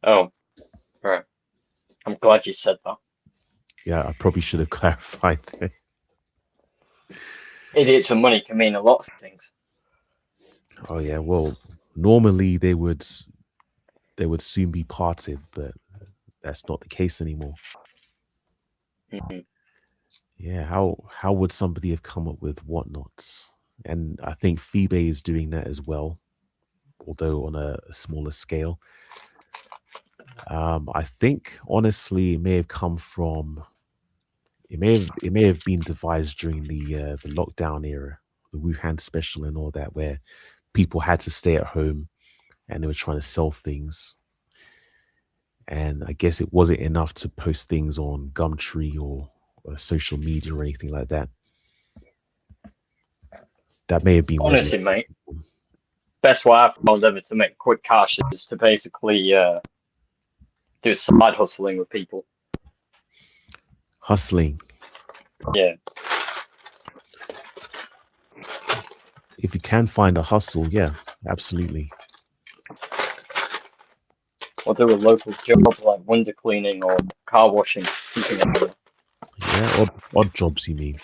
S2: Oh, right. I'm glad you said that.
S1: Yeah, I probably should have clarified that.
S2: Idiots with money can mean a lot of things.
S1: Oh yeah, well, normally they would soon be parted, but that's not the case anymore.
S2: Mm-hmm.
S1: Yeah, how would somebody have come up with whatnots? And I think Phoebe is doing that as well, although on a smaller scale. I think honestly, it may have come from it may have been devised during the lockdown era, the Wuhan special and all that, where people had to stay at home and they were trying to sell things. And I guess it wasn't enough to post things on Gumtree or social media or anything like that. That may have been where the
S2: Honestly, mate, best way I've found ever to make quick cash is to basically do side hustling with people.
S1: hustling.
S2: Yeah.
S1: If you can find a hustle, yeah, absolutely.
S2: Or do a local job like window cleaning or car washing.
S1: Yeah, odd jobs, you mean?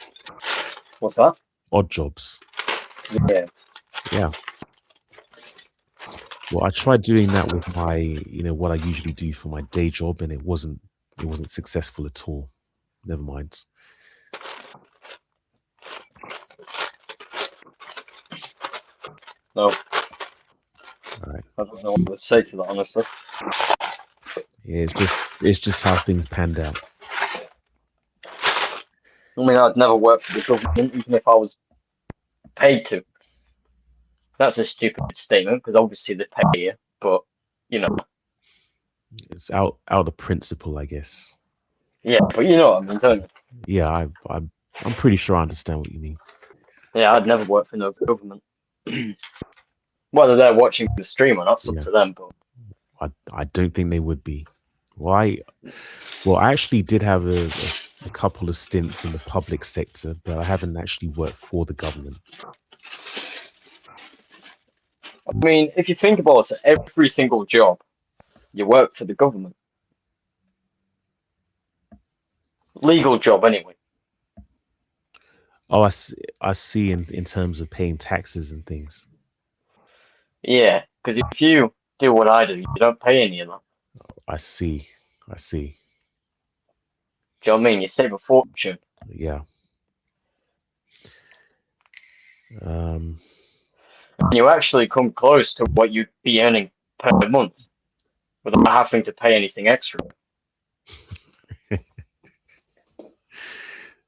S2: What's that?
S1: Odd jobs.
S2: Yeah.
S1: Yeah. Well, I tried doing that with my, what I usually do for my day job, and it wasn't successful at all. Never mind.
S2: No.
S1: All right.
S2: I don't know what to say to that, honestly.
S1: Yeah, it's just how things panned out.
S2: I mean, I'd never work for the government, even if I was paid to. That's a stupid statement because obviously they pay you, but
S1: It's out of principle, I guess.
S2: yeah, but you know what I mean, don't you?
S1: Yeah, I'm pretty sure I understand what you mean.
S2: Yeah, I'd never work for no government. Whether they're watching the stream or not, it's up
S1: Yeah.
S2: to them. But
S1: I don't think they would be. Why? Well, I actually did have a couple of stints in the public sector, but I haven't actually worked for the government.
S2: I mean, if you think about it, every single job, you work for the government. Legal job, anyway.
S1: Oh, I see in terms of paying taxes and things.
S2: Yeah, because if you do what I do, you don't pay any of that.
S1: I see.
S2: Do you know what I mean? You save a fortune.
S1: Yeah.
S2: And you actually come close to what you'd be earning per month without having to pay anything extra.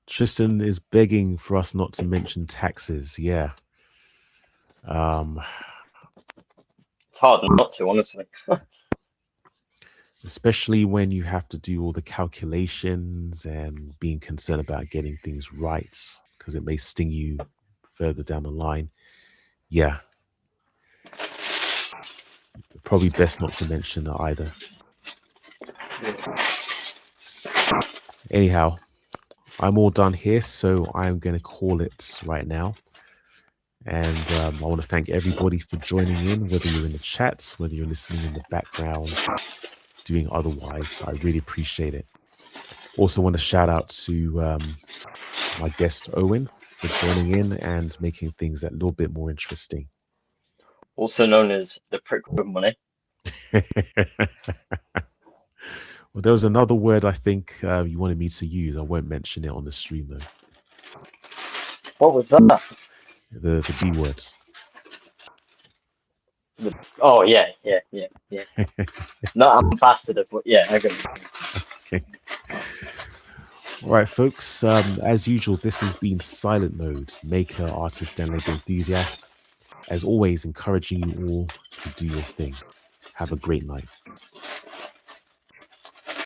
S1: Tristan is begging for us not to mention taxes. Yeah.
S2: It's hard not to, honestly.
S1: Especially when you have to do all the calculations and being concerned about getting things right, because it may sting you further down the line. Yeah. Probably best not to mention that either. Anyhow, I'm all done here, so I'm going to call it right now. And I want to thank everybody for joining in, whether you're in the chat, whether you're listening in the background, doing otherwise. I really appreciate it. Also want to shout out to my guest, Owen, for joining in and making things a little bit more interesting.
S2: Also known as the prick with money.
S1: Well, there was another word I think you wanted me to use. I won't mention it on the stream, though.
S2: What was that?
S1: The B word.
S2: Oh, yeah. Not ambassador, but yeah, okay.
S1: Okay. All right, folks. As usual, this has been Silent Mode, maker, artist, and Lego enthusiast. As always, encouraging you all to do your thing. Have a great night.